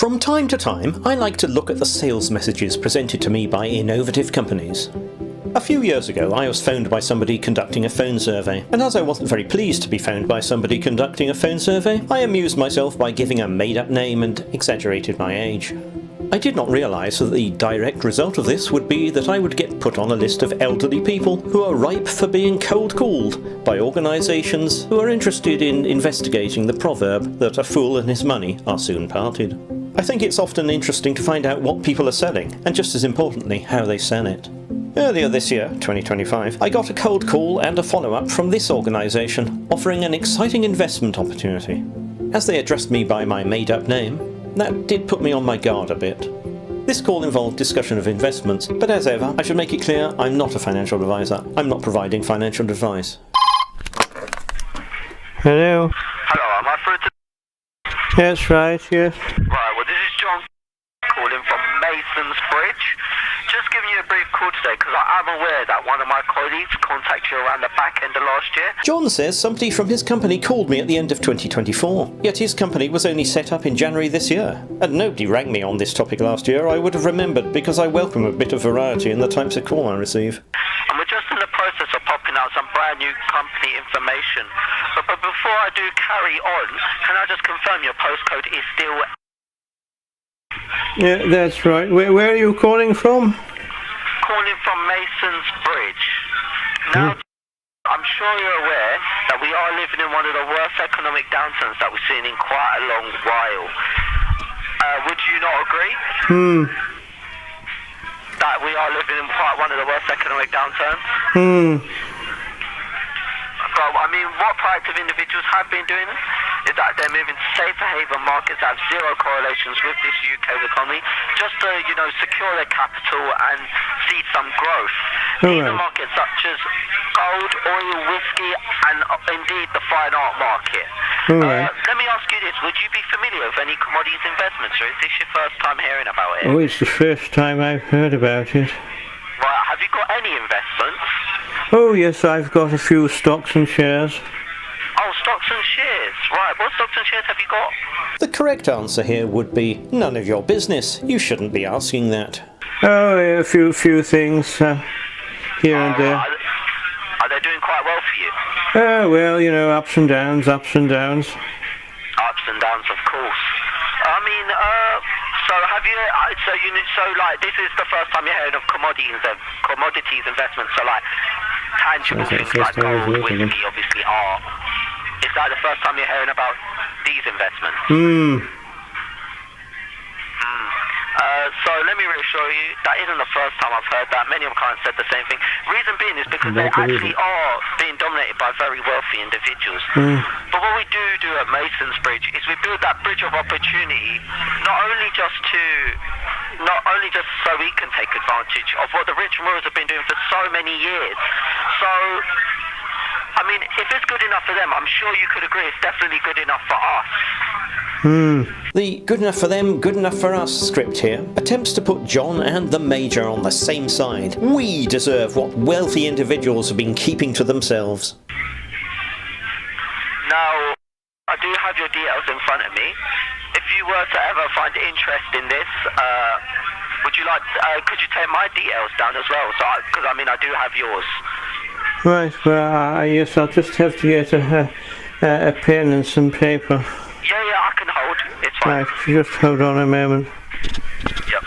From time to time, I like to look at the sales messages presented to me by innovative companies. A few years ago, I was phoned by somebody conducting a phone survey, and as I wasn't very pleased to be phoned by somebody conducting a phone survey, I amused myself by giving a made-up name and exaggerated my age. I did not realise that the direct result of this would be that I would get put on a list of elderly people who are ripe for being cold-called by organisations who are interested in investigating the proverb that a fool and his money are soon parted. I think it's often interesting to find out what people are selling, and just as importantly, how they sell it. Earlier this year, 2025, I got a cold call and a follow-up from this organisation offering an exciting investment opportunity. As they addressed me by my made-up name, that did put me on my guard a bit. This call involved discussion of investments, but as ever, I should make it clear I'm not a financial advisor. I'm not providing financial advice. Hello? Hello, am I through to... That's right, yes. Right, well this is John calling from Mason's Bridge. Just giving you a brief call today because I am aware that one of my colleagues contacted you around the back end of last year. John says somebody from his company called me at the end of 2024, yet his company was only set up in January this year. And nobody rang me on this topic last year. I would have remembered because I welcome a bit of variety in the types of call I receive. And we're just in the process of popping out some brand new company information. But before I do carry on, can I just confirm your postcode is still... Yeah, that's right. Where are you calling from? Calling from Mason's Bridge. Now, I'm sure you're aware that we are living in one of the worst economic downturns that we've seen in quite a long while. Would you not agree? That we are living in quite one of the worst economic downturns? But, I mean, what proactive individuals have been doing is that they're moving to safer haven markets that have zero correlations with this UK economy, just to, secure their capital and see some growth. These are markets such as gold, oil, whiskey, and indeed the fine art market. Let me ask you this, would you be familiar with any commodities investments, or is this your first time hearing about it? Oh, it's the first time I've heard about it. Right, have you got any investments? Oh yes, I've got a few stocks and shares. Oh, stocks and shares, right. What stocks and shares have you got? The correct answer here would be none of your business. You shouldn't be asking that. Oh, yeah, a few things here and there. Are they doing quite well for you? Oh, well, ups and downs. Ups and downs, of course. I mean, so have you? This is the first time you're hearing of commodities investments. So like tangible things like gold, whiskey, obviously art. Is that the first time you're hearing about these investments? So let me reassure you, that isn't the first time I've heard that. Many of my clients said the same thing. Reason being is because they actually are being dominated by very wealthy individuals. But what we do at Mason's Bridge is we build that bridge of opportunity, not only just so we can take advantage of what the rich and rulers have been doing for so many years. So, I mean, if it's good enough for them, I'm sure you could agree it's definitely good enough for us. The good enough for them, good enough for us script here attempts to put John and the Major on the same side. We deserve what wealthy individuals have been keeping to themselves. Now, I do have your details in front of me. If you were to ever find interest in this, would you like? Could you take my details down as well? So, because I do have yours. Right. Well, yes, I'll just have to get a pen and some paper. Yeah, I can hold. It's fine. Right, just hold on a moment. Yep.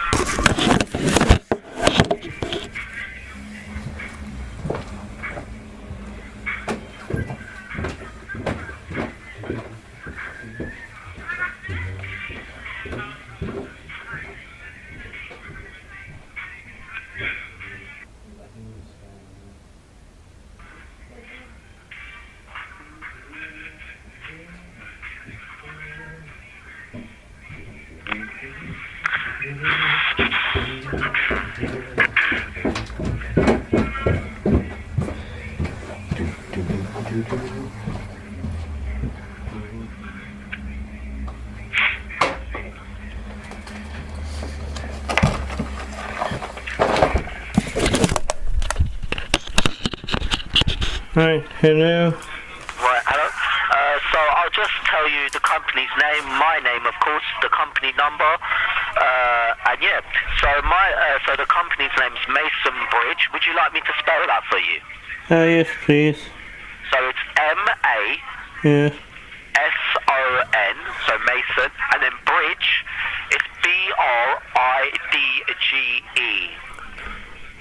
Right, hello. Right, hello. So I'll just tell you the company's name, my name, of course, the company number, and yeah. So the company's name's Mason Bridge. Would you like me to spell that for you? Yes, please. So it's M-A. Yes. S-O-N, so Mason, and then Bridge, it's B-R-I-D-G-E.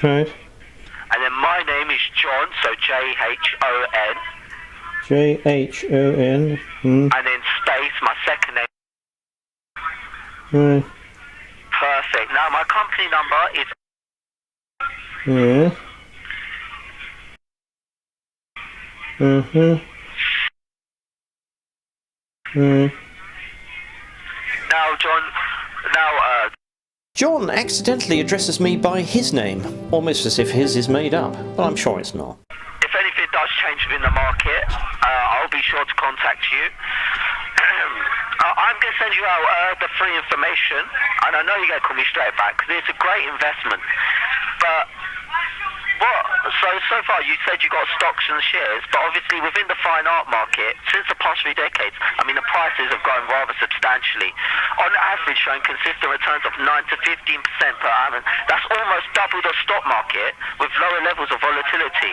Right. And then my name is John, so J-H-O-N. J-H-O-N. And then space, my second name. Right. Perfect. Now my company number is... Yeah. Mm-hmm. Right. Now, John, John accidentally addresses me by his name, almost as if his is made up, but I'm sure it's not. if anything does change within the market, I'll be sure to contact you. I'm going to send you out the free information, and I know you're going to call me straight back, because it's a great investment. But so far you said you got stocks and shares, but obviously within the fine art market, since the past 3 decades, I mean the prices have grown rather substantially. On average, showing consistent returns of 9 to 15% per annum. That's almost double the stock market with lower levels of volatility.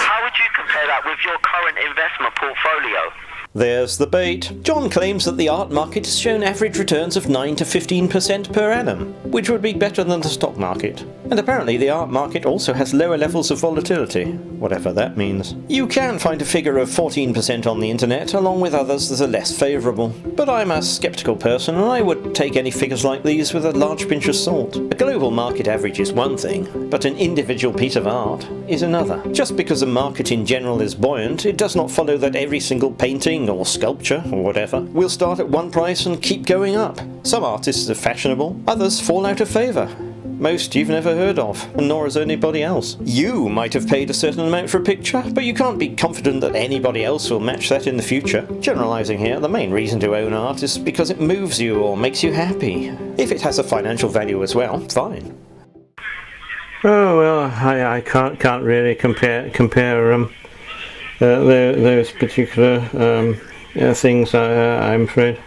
How would you compare that with your current investment portfolio? There's the bait. John claims that the art market has shown average returns of 9 to 15% per annum, which would be better than the stock market. And apparently the art market also has lower levels of volatility, whatever that means. You can find a figure of 14% on the internet, along with others that are less favourable. But I'm a sceptical person, and I would take any figures like these with a large pinch of salt. A global market average is one thing, but an individual piece of art is another. Just because the market in general is buoyant, it does not follow that every single painting or sculpture or whatever will start at one price and keep going up. Some artists are fashionable, others fall out of favour. Most you've never heard of, and nor has anybody else. You might have paid a certain amount for a picture, but you can't be confident that anybody else will match that in the future. Generalising here, the main reason to own art is because it moves you or makes you happy. If it has a financial value as well, fine. Oh well, I can't really compare those particular things. I'm afraid.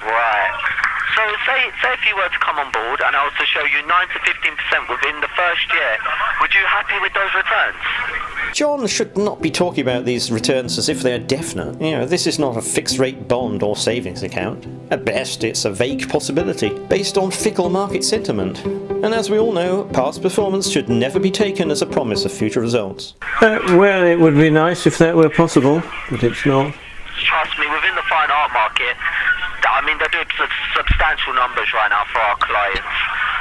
Right. So say if you were to come on board and I was to show you 9 to 15% within the first year, would you happy with those returns? John should not be talking about these returns as if they are definite. This is not a fixed rate bond or savings account. At best, it's a vague possibility, based on fickle market sentiment. And as we all know, past performance should never be taken as a promise of future results. Well, it would be nice if that were possible, but it's not. Trust me, within the fine art market, I mean, they're doing substantial numbers right now for our clients.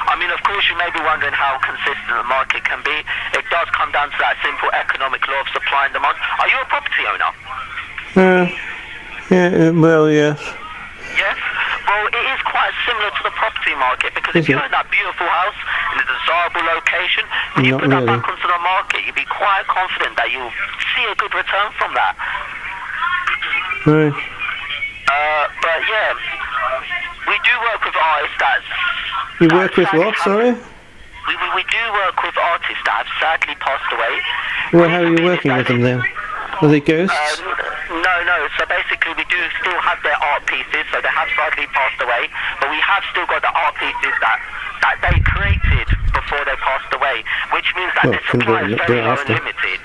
I mean, of course, you may be wondering how consistent the market can be. It does come down to that simple economic law of supply and demand. Are you a property owner? Well, yes. Yes? Well, it is quite similar to the property market, because if you own that beautiful house in a desirable location, when you put that back onto the market, you'd be quite confident that you'll see a good return from that. Right. But yeah, we do work with artists that... You work with what, sorry? We do work with artists that have sadly passed away. Well, how are you working with them then? Are they ghosts? No. So basically we do still have their art pieces, so they have sadly passed away, but we have still got the art pieces that they created before they passed away, which means that the supply is very low and limited.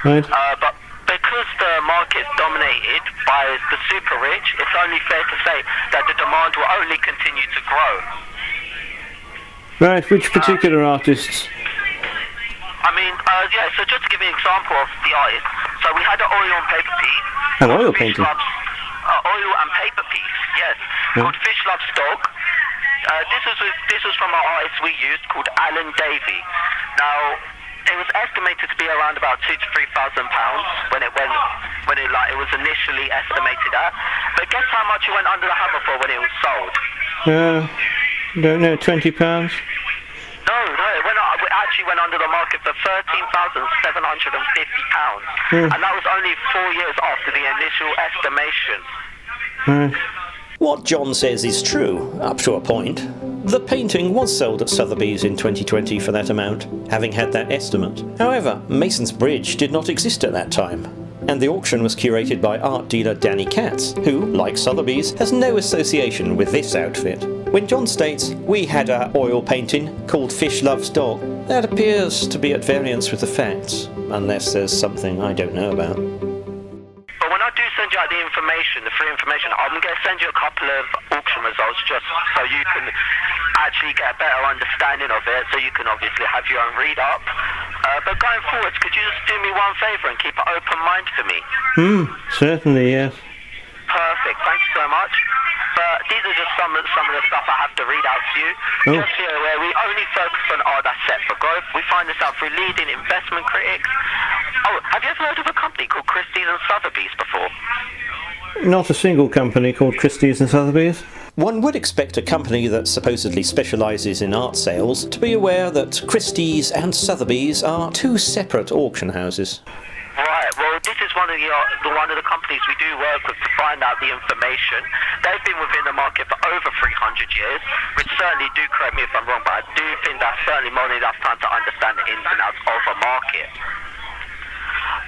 Right. But because the market is dominated by the super rich, it's only fair to say that the demand will only continue to grow. Right, which particular artists? I mean, so just to give you an example of the artists, so we had an oil and paper piece. An oil painting? Oil and paper piece, yes, called Fish Loves Dog. This was from an artist we used called Alan Davey. Now, it was estimated to be around about £2,000 to £3,000 when it was initially estimated at. But guess how much it went under the hammer for when it was sold? Don't know, £20? No, it actually went under the market for £13,750. And that was only 4 years after the initial estimation. What John says is true, up to a point. The painting was sold at Sotheby's in 2020 for that amount, having had that estimate. However, Mason's Bridge did not exist at that time. and the auction was curated by art dealer Danny Katz, who, like Sotheby's, has no association with this outfit. When John states, "We had a oil painting called Fish Loves Dog," that appears to be at variance with the facts, unless there's something I don't know about. But when I do send you out the information, the free information, I'm going to send you a couple of auction results just so you can actually get a better understanding of it, so you can obviously have your own read up. But going forward, could you just do me one favour and keep an open mind for me? Certainly, yes. Perfect, thank you so much. But these are just some of the stuff I have to read out to you. Oh. Just here, where we only focus on art that's set for growth. We find this out through leading investment critics. Oh, have you ever heard of a company called Christie's and Sotheby's before? Not a single company called Christie's and Sotheby's. One would expect a company that supposedly specialises in art sales to be aware that Christie's and Sotheby's are two separate auction houses. Right, well, this is one of the companies we do work with to find out the information. They've been within the market for over 300 years, which certainly, do correct me if I'm wrong, but I do think that's certainly more than enough time to understand the ins and outs of a market.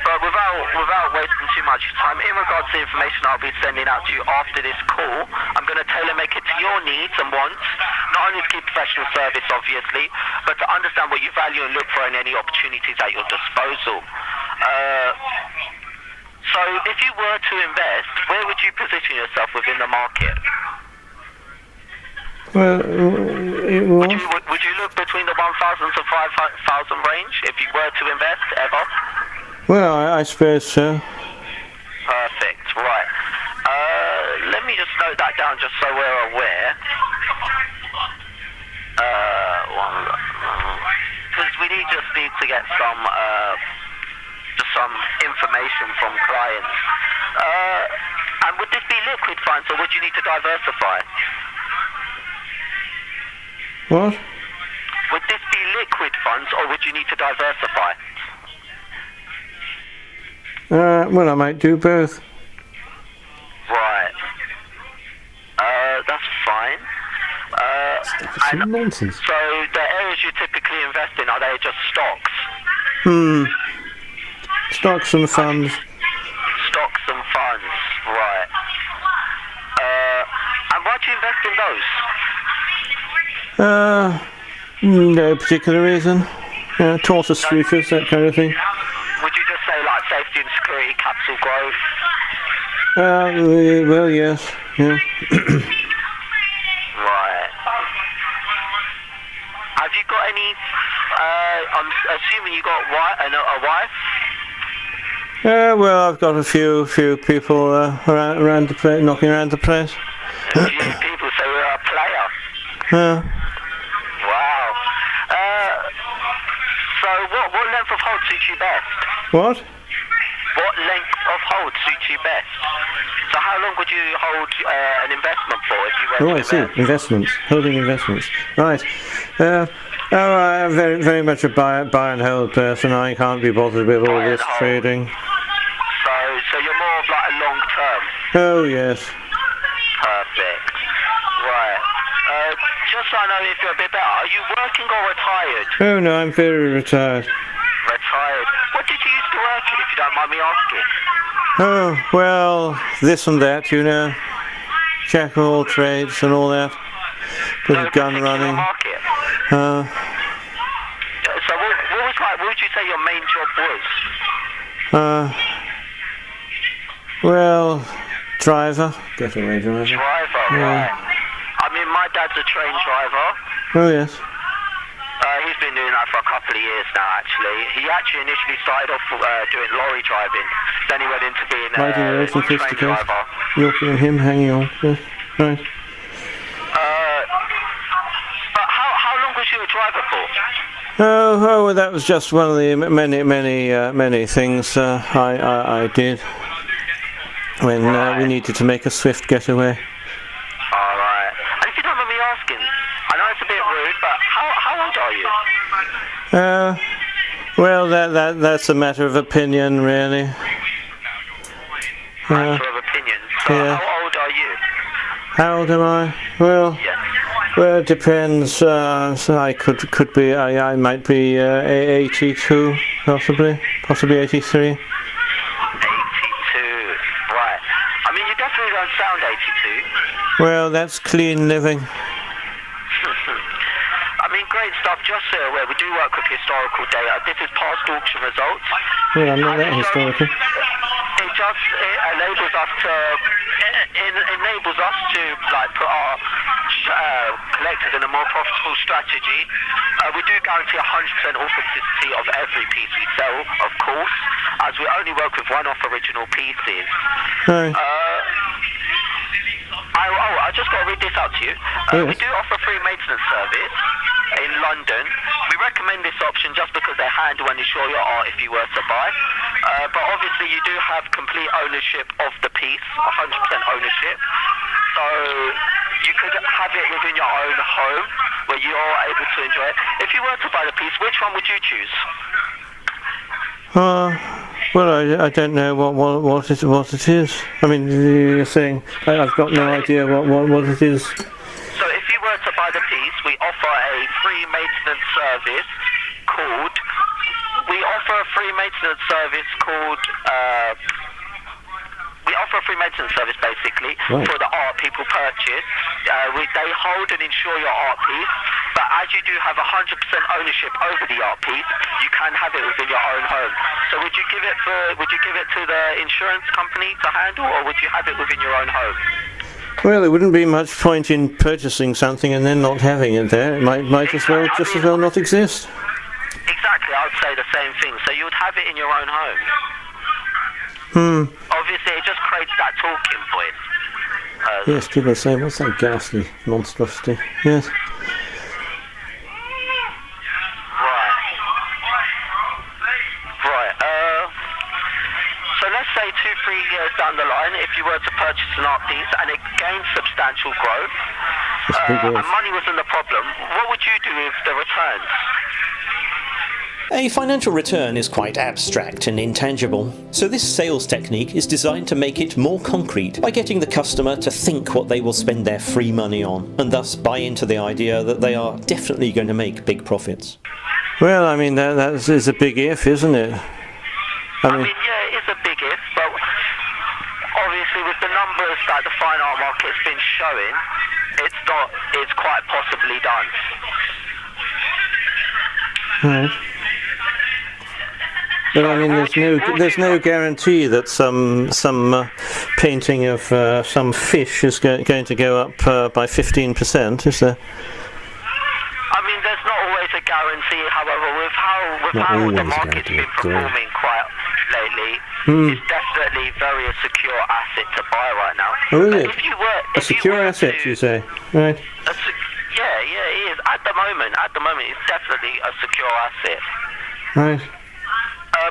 But without wasting too much time, in regards to the information I'll be sending out to you after this call, I'm going to tailor-make it to your needs and wants, not only to keep professional service, obviously, but to understand what you value and look for in any opportunities at your disposal. So if you were to invest, where would you position yourself within the market? Well, it was... Would you look between the 1,000 to 5,000 range if you were to invest ever? Well, I suppose so. Perfect, right. Let me just note that down just so we're aware. Because we just need to get some information from clients. And would this be liquid funds or would you need to diversify? What? Would this be liquid funds or would you need to diversify? Well, I might do both. Right. That's fine. Nonsense. So the areas you typically invest in, are they just stocks? Stocks and funds. Stocks and funds, right. And why do you invest in those? No particular reason. Tortoise futures, that kind of thing. Would you just say like safety and security, capital growth? Well, yes. Yeah. Right. Have you got any, I'm assuming you got a wife? Well, I've got a few people around the place, knocking around the place. A few people say we're a player. Wow. So what length of hold suits you best? What? What length of hold suits you best? So how long would you hold an investment for if you were to invest? I see. Investments. Holding investments. Right. I'm very much a buy and hold person. I can't be bothered with all this trading. So you're more of like a long term? Oh, yes. Perfect. Right. Just so I know if you're a bit better, are you working or retired? Oh, no, I'm very retired. Retired. What did you used to work in, if you don't mind me asking? Oh, well, this and that, you know. Jack of all trades and all that. Bit of gun running. Market? Uh, So what would you say your main job was? Well, driver. Getaway driver. Driver, Yeah. right. I mean, my dad's a train driver. Oh, yes. He's been doing that for a couple of years now, actually. He actually initially started off doing lorry driving. Then he went into being a train driver. Yorkie and him hanging on. Yes. Right. But how long was you a driver for? Oh, well, that was just one of the many things I did when we needed to make a swift getaway. Alright. And if you don't mind me asking, I know it's a bit rude, but how old are you? Well, that's a matter of opinion, really. Matter of opinion. So yeah. how old are you? How old am I? Well, Yes. well, it depends. So I could be. I might be 82, possibly 83. 83. to? Well, that's clean living. I mean, great stuff. Just so you're aware, we do work with historical data. This is past auction results. Well, I'm not that historical. It enables us to like put our collectors in a more profitable strategy. We do guarantee 100% authenticity of every piece we sell, of course, as we only work with one-off original pieces. Right. I just got to read this out to you. We do offer free maintenance service in London. We recommend this option just because they handle and insure your art if you were to buy. But obviously you do have complete ownership of the piece, 100% ownership. So you could have it within your own home where you're able to enjoy it. If you were to buy the piece, which one would you choose? Well, I don't know what it is. I mean, you're saying I've got no idea what it is. So if you were to buy the piece, we offer a free maintenance service called. We offer a free maintenance service basically for the art people purchase. They hold and insure your art piece, but as you do have 100% ownership over the art piece, you can have it within your own home. So would you give it to the insurance company to handle, or would you have it within your own home? Well, there wouldn't be much point in purchasing something and then not having it there. It might just as well not exist. Exactly, I would say the same thing. So you would have it in your own home. Obviously, it just creates that talking point. Yes, people say, what's that ghastly monstrosity? Yes. Right. So let's say 2-3 years down the line, if you were to purchase an art piece and it gained substantial growth, and money wasn't the problem, what would you do with the returns? A financial return is quite abstract and intangible, so this sales technique is designed to make it more concrete by getting the customer to think what they will spend their free money on, and thus buy into the idea that they are definitely going to make big profits. Well, I mean, that is a big if, isn't it? I mean, yeah, it is a big if, but obviously with the numbers that the fine art market's been showing, it's quite possibly done. Right. But I mean, there's no guarantee that some painting of some fish is going to go up by 15%, is there? I mean, there's not always a guarantee. However, with how the market's been performing quite lately, it's definitely very a secure asset to buy right now. Oh, is it? A secure asset, you say? Right. Yeah, it is. At the moment, it's definitely a secure asset. Right.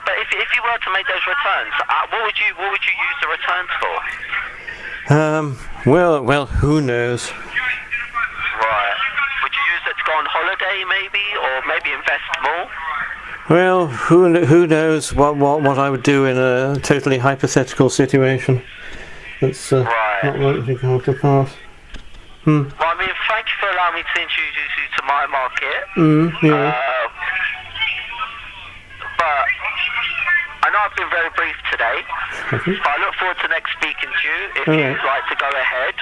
But if you were to make those returns, what would you use the returns for? Well, who knows? Right. Would you use it to go on holiday, maybe, or maybe invest more? Well, who knows what I would do in a totally hypothetical situation. That's not likely to come to pass. Well, I mean, thank you for allowing me to introduce you to my market. Yeah. But I know I've been very brief today, but I look forward to next speaking to you if you'd like to go ahead.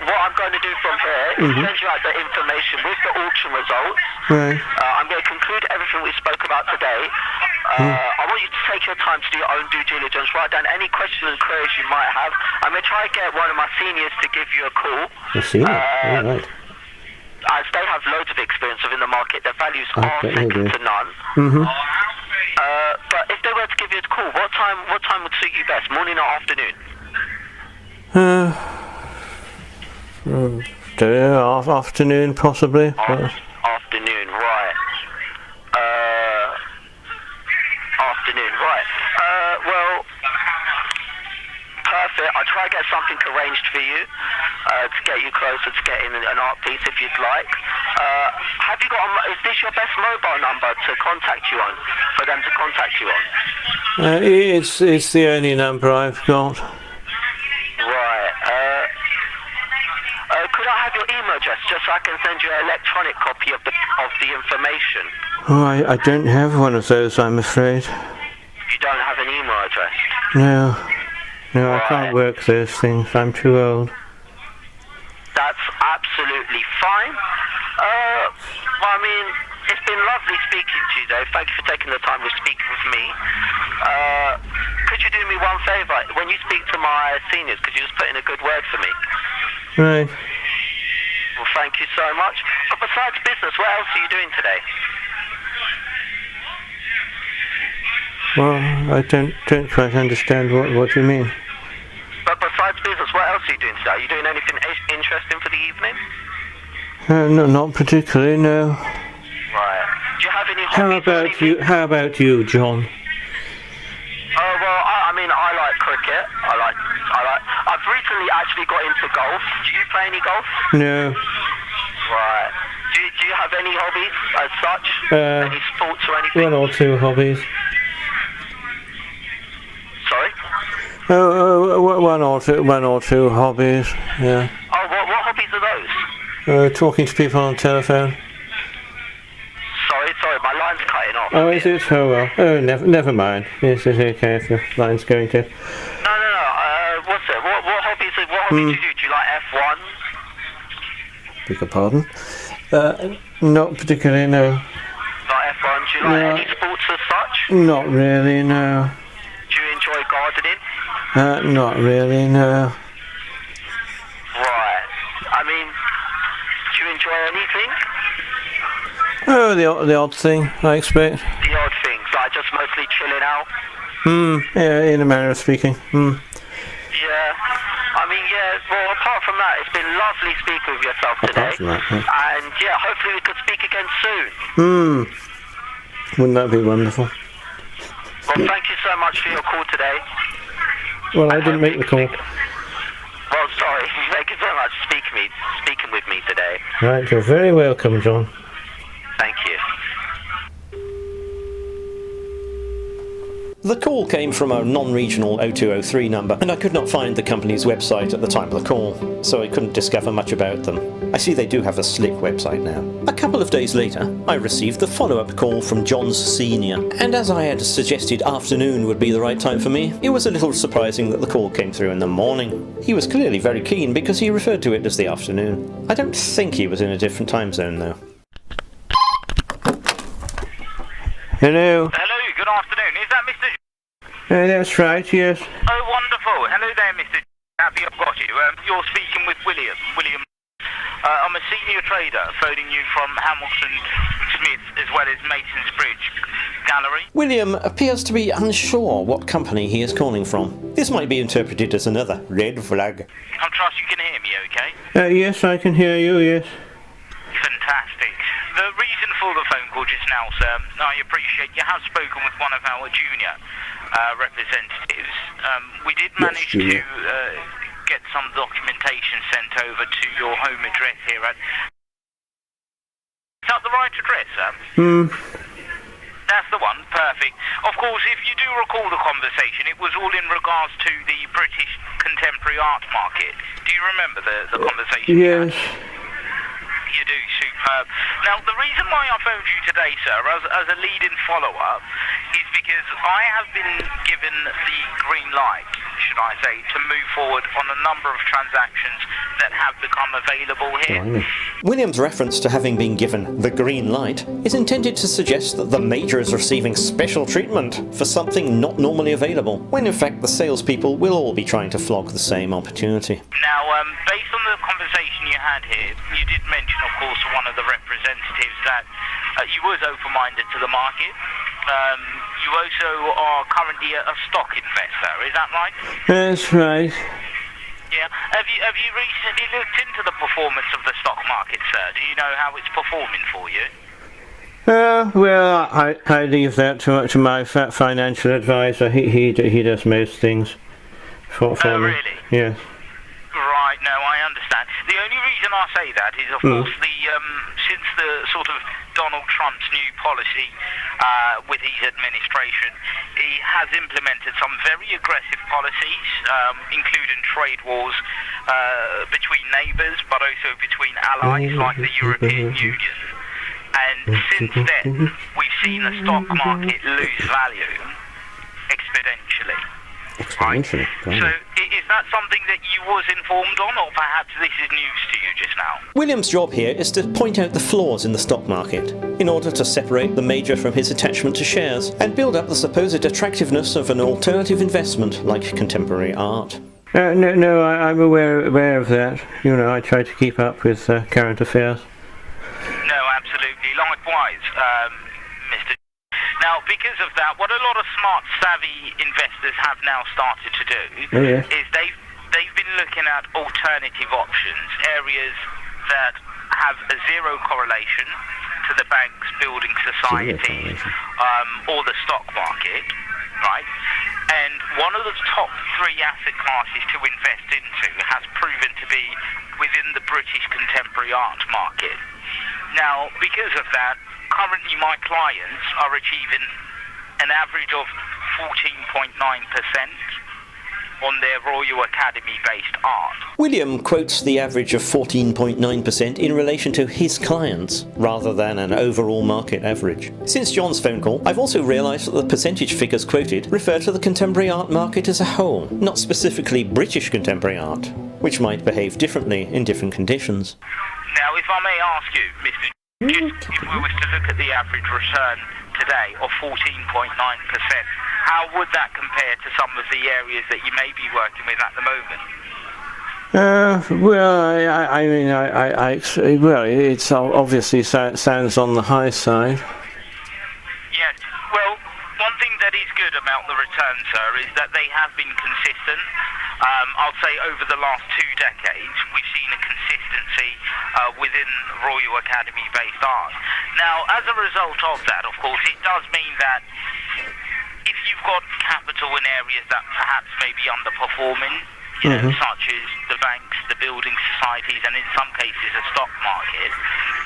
What I'm going to do from here is send you out the information with the auction results. Right. I'm going to conclude everything we spoke about today. I want you to take your time to do your own due diligence, write down any questions and queries you might have. I'm going to try and get one of my seniors to give you a call. A senior? Right. As they have loads of experience within the market, their values are second to none. But if they were to give you a call, what time would suit you best, morning or afternoon? Afternoon, possibly. Afternoon, right. Afternoon, right. Well, perfect. I'll try to get something arranged for you to get you closer to getting an art piece if you'd like. Have you got? Is this your best mobile number to contact you on? For them to contact you on? It's the only number I've got. Right. Could I have your email address just so I can send you an electronic copy of the information? Oh, I don't have one of those, I'm afraid. You don't have an email address? No. No, I can't work those things. I'm too old. That's absolutely fine. Well, I mean, it's been lovely speaking to you, though. Thank you for taking the time to speak with me. Could you do me one favour? When you speak to my seniors, could you just put in a good word for me? Right. Well, thank you so much. But besides business, what else are you doing today? Well, I don't quite understand what you mean. But besides business, what else are you doing today? Are you doing anything interesting for the evening? No, not particularly, no. Right. Do you have any hobbies? How about you, John? Oh, well, I mean, I like cricket. I've recently actually got into golf. Do you play any golf? No. Right. Do you have any hobbies as such? Any sports or anything? One or two hobbies. Sorry? One or two hobbies, yeah. Oh, what hobbies are those? Talking to people on the telephone. Sorry, my line's cutting off. Oh, is it? Oh, well. Oh, never mind. Yes, it's okay if your line's going to. No. What's it? What hobbies do you do? Do you like F1? Beg your pardon? Not particularly, no. Like F1? Do you like any sports as such? Not really, no. Do you enjoy gardening? Not really, no. Right. I mean, do you enjoy anything? Oh, the odd thing, I expect. The odd things, like just mostly chilling out? Yeah, in a manner of speaking. Yeah. I mean, yeah, well, apart from that, it's been lovely speaking with yourself today. Apart from that, yeah. And, yeah, hopefully we could speak again soon. Wouldn't that be wonderful? Well, thank you so much for your call today. Well, I didn't make the call. Well, sorry. Thank you so much for speaking with me today. Right, you're very welcome, John. Thank you. The call came from a non-regional 0203 number, and I could not find the company's website at the time of the call, so I couldn't discover much about them. I see they do have a slick website now. A couple of days later, I received the follow-up call from John's senior, and as I had suggested afternoon would be the right time for me, it was a little surprising that the call came through in the morning. He was clearly very keen because he referred to it as the afternoon. I don't think he was in a different time zone though. Hello. Hello, good afternoon. Is that Mr. That's right, yes. Oh, wonderful. Hello there, Mr. Happy I've got you. You're speaking with William. I'm a senior trader phoning you from Hamilton Smith as well as Mason's Bridge Gallery. William appears to be unsure what company he is calling from. This might be interpreted as another red flag. I trust you can hear me okay? Yes, I can hear you, yes. Fantastic. The reason for the phone call just now, sir, I appreciate you have spoken with one of our junior representatives. We did manage to get some documentation sent over to your home address here at... Is that the right address, sir? That's the one, perfect. Of course, if you do recall the conversation, it was all in regards to the British contemporary art market. Do you remember the conversation? Yes. You do, superb. Now, the reason why I phoned you today, sir, as a lead-in follow-up, is because I have been given the green light, should I say, to move forward on a number of transactions that have become available here. William's reference to having been given the green light is intended to suggest that the major is receiving special treatment for something not normally available, when in fact the salespeople will all be trying to flog the same opportunity. Now, based on the conversation you had here, you did mention, of course, one of the representatives that you was open-minded to the market. You also are currently a stock investor, is that right? That's right. Yeah. Have you recently looked into the performance of the stock market, sir? Do you know how it's performing for you? Well, I leave that to my financial advisor. He does most things for me. Really? Yes. Right, no, I understand. The only reason I say that is, of course, since the sort of Donald Trump's new policy with his administration, he has implemented some very aggressive policies, including trade wars between neighbours, but also between allies like the European Union. And since then, we've seen the stock market lose value exponentially. Exponentially. Right? So is that something that you was informed on, or perhaps this is news to you just now? William's job here is to point out the flaws in the stock market in order to separate the major from his attachment to shares and build up the supposed attractiveness of an alternative investment like contemporary art. No, I'm aware of that. You know, I try to keep up with current affairs. No, absolutely. Likewise, Mr. Now, because of that, what a lot of smart, savvy investors have now started to do is they've been looking at alternative options, areas that have a zero correlation to the banks, building societies, or the stock market, right? And one of the top 3 asset classes to invest into has proven to be within the British contemporary art market. Now, because of that, currently my clients are achieving an average of 14.9% on their Royal Academy-based art. William quotes the average of 14.9% in relation to his clients, rather than an overall market average. Since John's phone call, I've also realised that the percentage figures quoted refer to the contemporary art market as a whole, not specifically British contemporary art, which might behave differently in different conditions. Now, if I may ask you, Mr. Just if we was to look at the average return today of 14.9%, how would that compare to some of the areas that you may be working with at the moment? Well, it's obviously sounds on the high side. Yes. Well, one thing that is good about the return, sir, is that they have been consistent. I'll say over the last 2 decades, we've seen a consistency within Royal Academy-based art. Now, as a result of that, of course, it does mean that if you've got capital in areas that perhaps may be underperforming, you know, such as the banks, the building societies, and in some cases a stock market,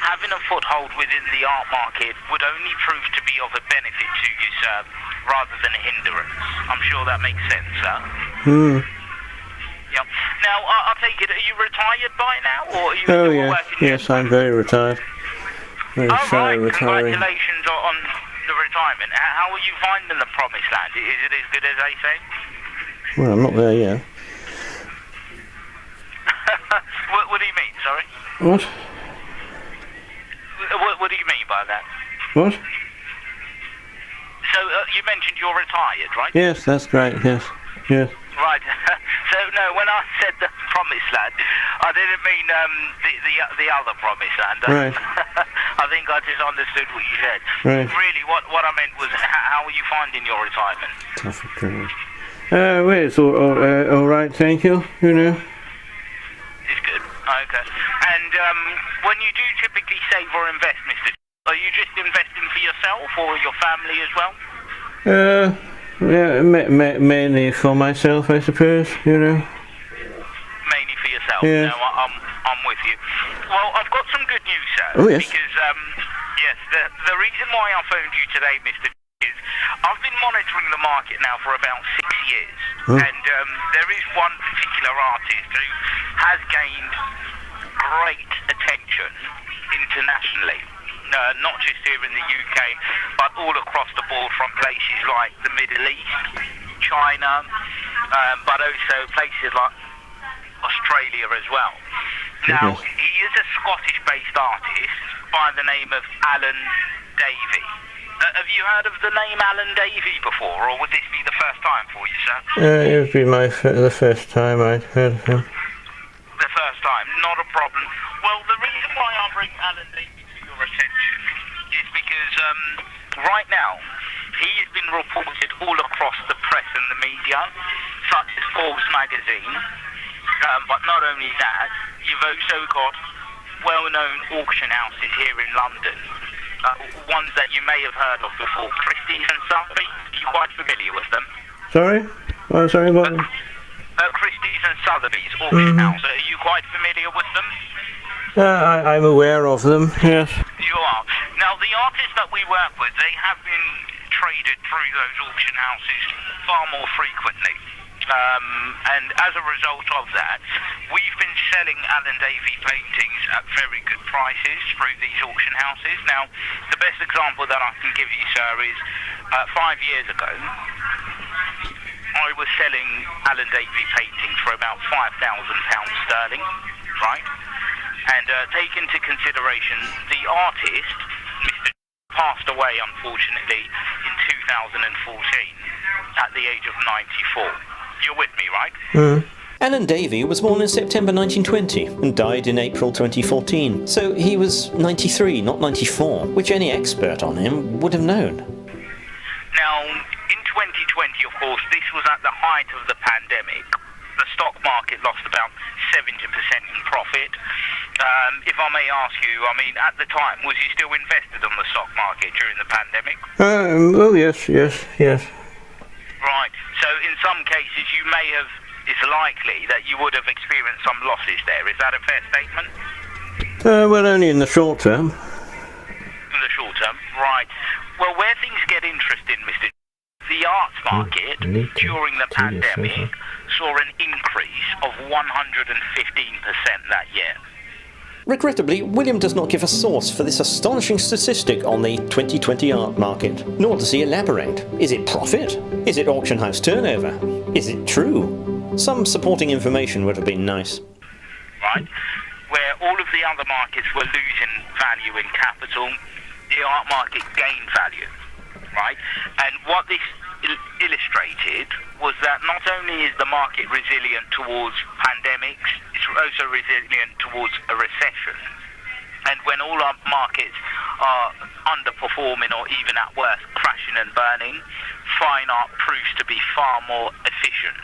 having a foothold within the art market would only prove to be of a benefit to you, sir, rather than a hindrance. I'm sure that makes sense, sir. Yeah. Now, I'll take it, are you retired by now, or are you still working? Yes, I'm very retired. Very shy retiring. Congratulations on the retirement. How are you finding the promised land? Is it as good as they say? Well, I'm not there yet. What do you mean, sorry? What? What do you mean by that? What? So, you mentioned you're retired, right? Yes, that's great, yes. Right. So, no, when I said the promised land, I didn't mean the other promised land. Right. I think I just understood what you said. Right. Really, what I meant was, how are you finding your retirement? Tough retirement. Well, it's all right, thank you, you know. It's good. Okay. And when you do typically save or invest, Mr. Are you just investing for yourself or your family as well? Yeah, mainly for myself, I suppose, you know. Mainly for yourself? Yeah. No, I'm with you. Well, I've got some good news, sir. Oh, yes. Because, yes, the reason why I phoned you today, Mr. is I've been monitoring the market now for about 6 years. And there is one particular artist who has gained great attention internationally. Not just here in the UK, but all across the board, from places like the Middle East, China, but also places like Australia as well. Now, he is a Scottish-based artist by the name of Alan Davey. Have you heard of the name Alan Davey before, or would this be the first time for you, sir? It would be the first time I'd heard of him. The first time, not a problem. Well, the reason why I bring Alan Davey to your attention is because right now he has been reported all across the press and the media, such as Forbes magazine. But not only that, you've also got well-known auction houses here in London. Ones that you may have heard of before, Christie's and Sotheby's. Are you quite familiar with them? Sorry? Oh, sorry, what? Christie's and Sotheby's auction house. Are you quite familiar with them? I'm aware of them, yes. You are. Now, the artists that we work with, they have been traded through those auction houses far more frequently. And as a result of that, we've been selling Alan Davey paintings at very good prices through these auction houses. Now, the best example that I can give you, sir, is 5 years ago, I was selling Alan Davey paintings for about £5,000 sterling, right? And take into consideration the artist, Mr. passed away unfortunately in 2014 at the age of 94. You're with me, right? Alan Davey was born in September 1920 and died in April 2014, so he was 93, not 94, which any expert on him would have known. Now, in 2020, of course, this was at the height of the pandemic. The stock market lost about 70% in profit. If I may ask you, I mean, at the time, was you still invested on the stock market during the pandemic? Oh, yes. Right. So in some cases, you may have, it's likely that you would have experienced some losses there. Is that a fair statement? Well, only in the short term. In the short term, right. Well, where things get interesting, Mr. The arts market during the pandemic saw an increase of 115% that year. Regrettably, William does not give a source for this astonishing statistic on the 2020 art market, nor does he elaborate. Is it profit? Is it auction house turnover? Is it true? Some supporting information would have been nice. Right? Where all of the other markets were losing value in capital, the art market gained value. Right? And what this illustrated was that not only is the market resilient towards pandemics, it's also resilient towards a recession. And when all our markets are underperforming or even at worst crashing and burning, fine art proves to be far more efficient.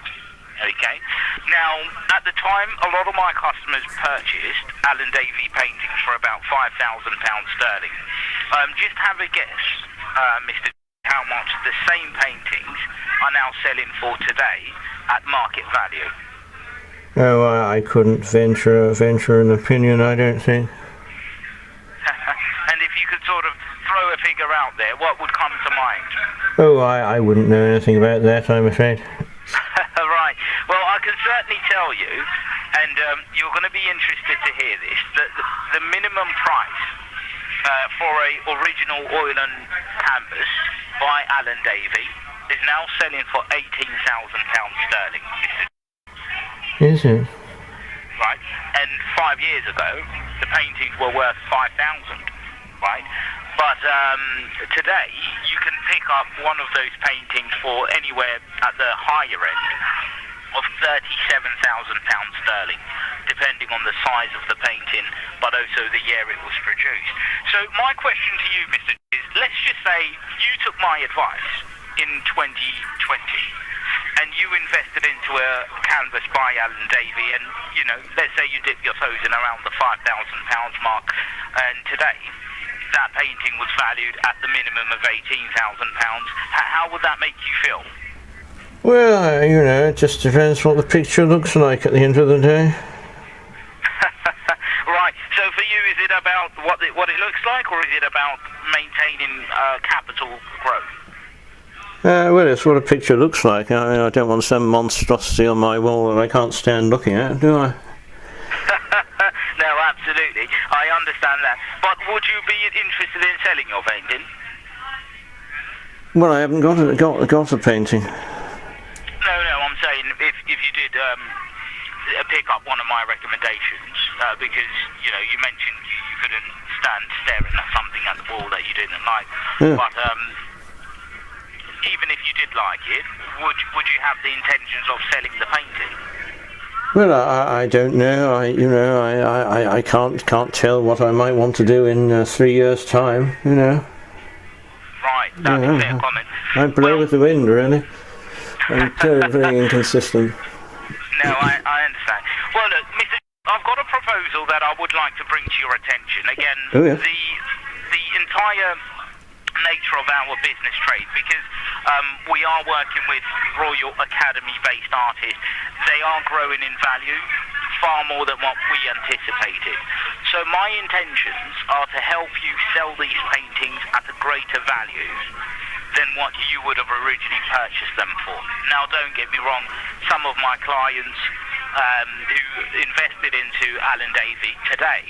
Okay? Now, at the time, a lot of my customers purchased Alan Davey paintings for about £5,000 sterling. Just have a guess, Mr. how much the same paintings are now selling for today at market value. Oh, I couldn't venture an opinion, I don't think. And if you could sort of throw a figure out there, what would come to mind? Oh, I wouldn't know anything about that, I'm afraid. Right. Well, I can certainly tell you, and you're going to be interested to hear this, that the minimum price for a original oil and canvas by Alan Davey is now selling for £18,000 sterling. Is it? Right. And 5 years ago, the paintings were worth 5,000. Right. But today, you can pick up one of those paintings for anywhere at the higher end of £37,000 sterling, depending on the size of the painting, but also the year it was produced. So my question to you, Mr. is, let's just say you took my advice in 2020 and you invested into a canvas by Alan Davey and, you know, let's say you dip your toes in around the £5,000 mark, and today that painting was valued at the minimum of £18,000. How would that make you feel? Well, you know, it just depends what the picture looks like at the end of the day. Right. So for you, is it about what it looks like, or is it about maintaining capital growth? Well, it's what a picture looks like. I don't want some monstrosity on my wall that I can't stand looking at, do I? No, absolutely. I understand that. But would you be interested in selling your painting? Well, I haven't got a painting. No, I'm saying if you did pick up one of my recommendations, because, you know, you mentioned you couldn't stand staring at something at the wall that you didn't like. Yeah. But even if you did like it, would you have the intentions of selling the painting? Well, I don't know. I can't tell what I might want to do in 3 years' time. You know. Right, that's a fair comment. I play with the wind, really. I'm very inconsistent. No, I understand. Well, look, Mr. I've got a proposal that I would like to bring to your attention. Again, the entire nature of our business trade, because we are working with Royal Academy-based artists. They are growing in value far more than what we anticipated. So my intentions are to help you sell these paintings at a greater value than what you would have originally purchased them for. Now, don't get me wrong, some of my clients who invested into Alan Davey today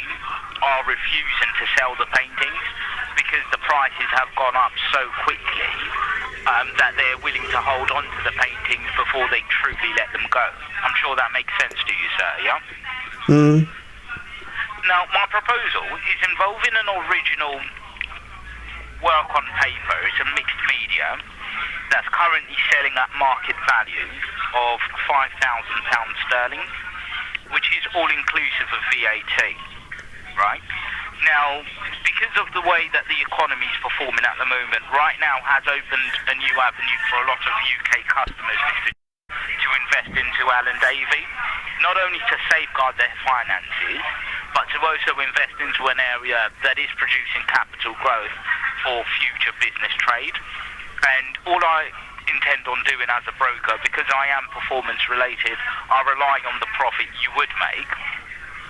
are refusing to sell the paintings because the prices have gone up so quickly that they're willing to hold on to the paintings before they truly let them go. I'm sure that makes sense to you, sir, yeah? Now, my proposal is involving an original work on paper. It's a mixed media that's currently selling at market value of £5,000 sterling, which is all inclusive of VAT, right? Now, because of the way that the economy is performing at the moment, right now has opened a new avenue for a lot of UK customers to invest into Alan Davey, not only to safeguard their finances, but to also invest into an area that is producing capital growth for future business trade. And all I intend on doing as a broker, because I am performance related, I rely on the profit you would make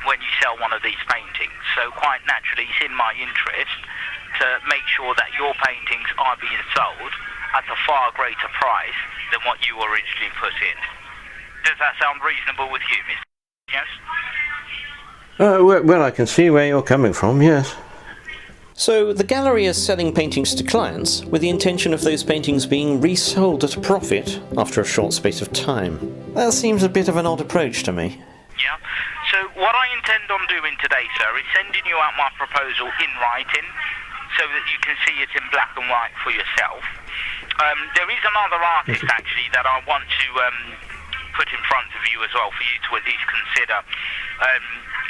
when you sell one of these paintings. So quite naturally, it's in my interest to make sure that your paintings are being sold at a far greater price than what you originally put in. Does that sound reasonable with you, Mr. Yes? Well, I can see where you're coming from, yes. So the gallery is selling paintings to clients with the intention of those paintings being resold at a profit after a short space of time. That seems a bit of an odd approach to me. Yeah. So what I intend on doing today, sir, is sending you out my proposal in writing so that you can see it in black and white for yourself. There is another artist, actually, that I want to put in front of you as well for you to at least consider.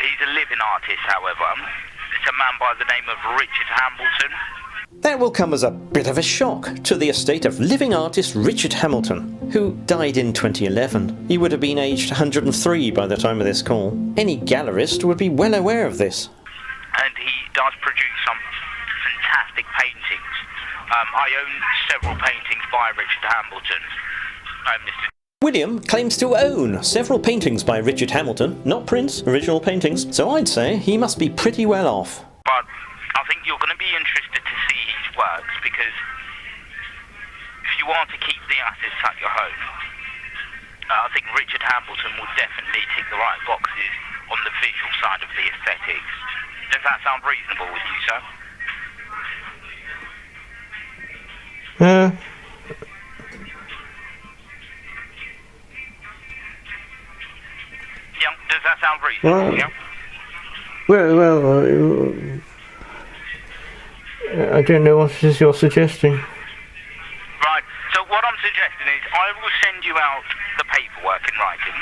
He's a living artist, however. It's a man by the name of Richard Hambleton. That will come as a bit of a shock to the estate of living artist Richard Hamilton, who died in 2011. He would have been aged 103 by the time of this call. Any gallerist would be well aware of this. And he does produce some fantastic paintings. I own several paintings by Richard Hambleton. Mr. William claims to own several paintings by Richard Hamilton, not prints, original paintings, so I'd say he must be pretty well off. But I think you're going to be interested to see his works, because if you want to keep the assets at your home, I think Richard Hambleton will definitely tick the right boxes on the visual side of the aesthetics. Does that sound reasonable with you, sir? Yeah, does that sound reasonable? Yeah. Well, I don't know what it is you're suggesting. Right, so what I'm suggesting is I will send you out the paperwork in writing,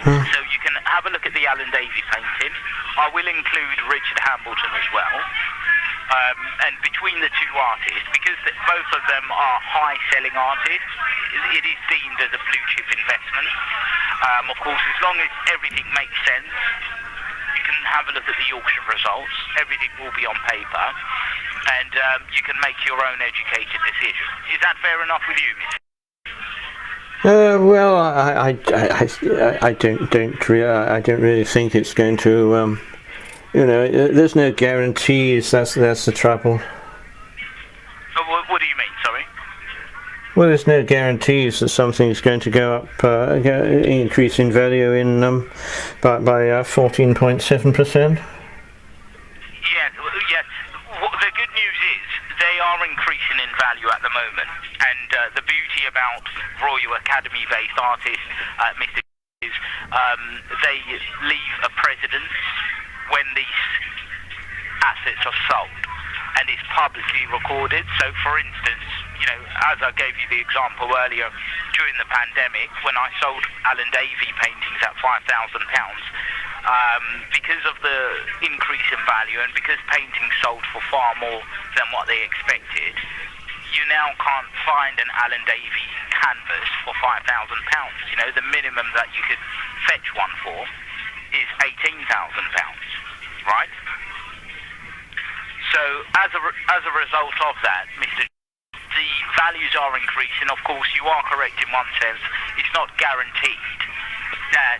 so you can have a look at the Alan Davey painting. I will include Richard Hambleton as well. And between the two artists, because both of them are high-selling artists, it is deemed as a blue-chip investment. Of course, as long as everything makes sense, you can have a look at the auction results. Everything will be on paper, and you can make your own educated decision. Is that fair enough with you, Mr.? Well, I don't really think it's going to. There's no guarantees. That's the trouble. What do you mean? Sorry. Well, there's no guarantees that something's going to go up, increase in value in by 14.7%. Yes. The good news is they are increasing in value at the moment, and the beauty about Royal Academy-based artists, Mr. is they leave a precedent when these assets are sold, and it's publicly recorded. So, for instance, as I gave you the example earlier, during the pandemic, when I sold Alan Davey paintings at £5,000, because of the increase in value and because paintings sold for far more than what they expected, you now can't find an Alan Davey canvas for £5,000. The minimum that you could fetch one for is £18,000, right? So as a result of that, Mr. the values are increasing. Of course, you are correct in one sense. It's not guaranteed that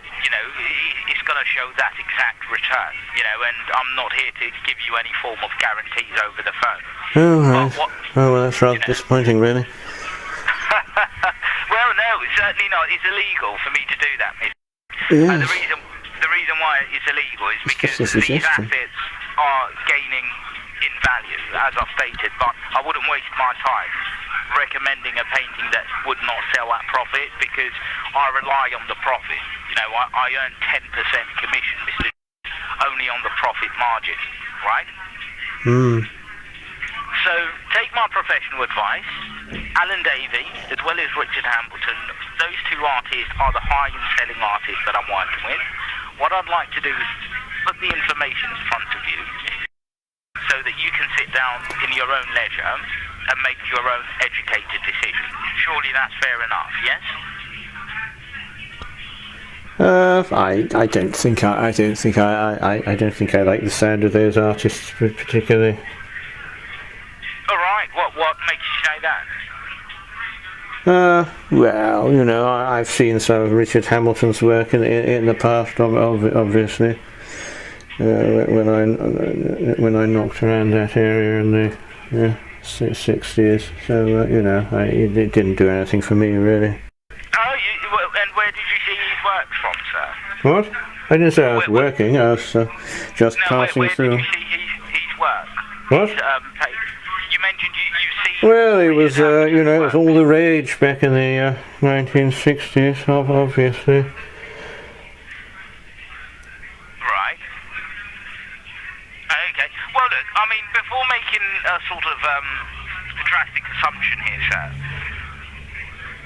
it's going to show that exact return. And I'm not here to give you any form of guarantees over the phone. Oh, right. Well, that's rather disappointing, really. Well, no, it's certainly not. It's illegal for me to do that, Miss. Yes. And the reason why it's illegal is because these assets are gaining in value, as I've stated, but I wouldn't waste my time recommending a painting that would not sell at profit, because I rely on the profit. You know, I earn 10% commission, Mr. only on the profit margin, right? So take my professional advice. Alan Davey, as well as Richard Hambleton, those two artists are the high-end selling artists that I'm working with. What I'd like to do is put the information in front of you so that you can sit down in your own leisure and make your own educated decision. Surely that's fair enough, yes? I don't think I don't think I like the sound of those artists particularly. All right. What makes you say that? Well, you know, I've seen some of Richard Hamilton's work in the past, obviously. When I knocked around that area in the 60s, so you know, it didn't do anything for me really. And where did you see his works from, sir? What? I didn't say I was working. I was just passing where through. Did you see his work? What? You mentioned you've seen. Well, it was you know, it was all the rage back in the 1960s, obviously. Right. Okay. Well, look, I mean, before making a sort of drastic assumption here, sir,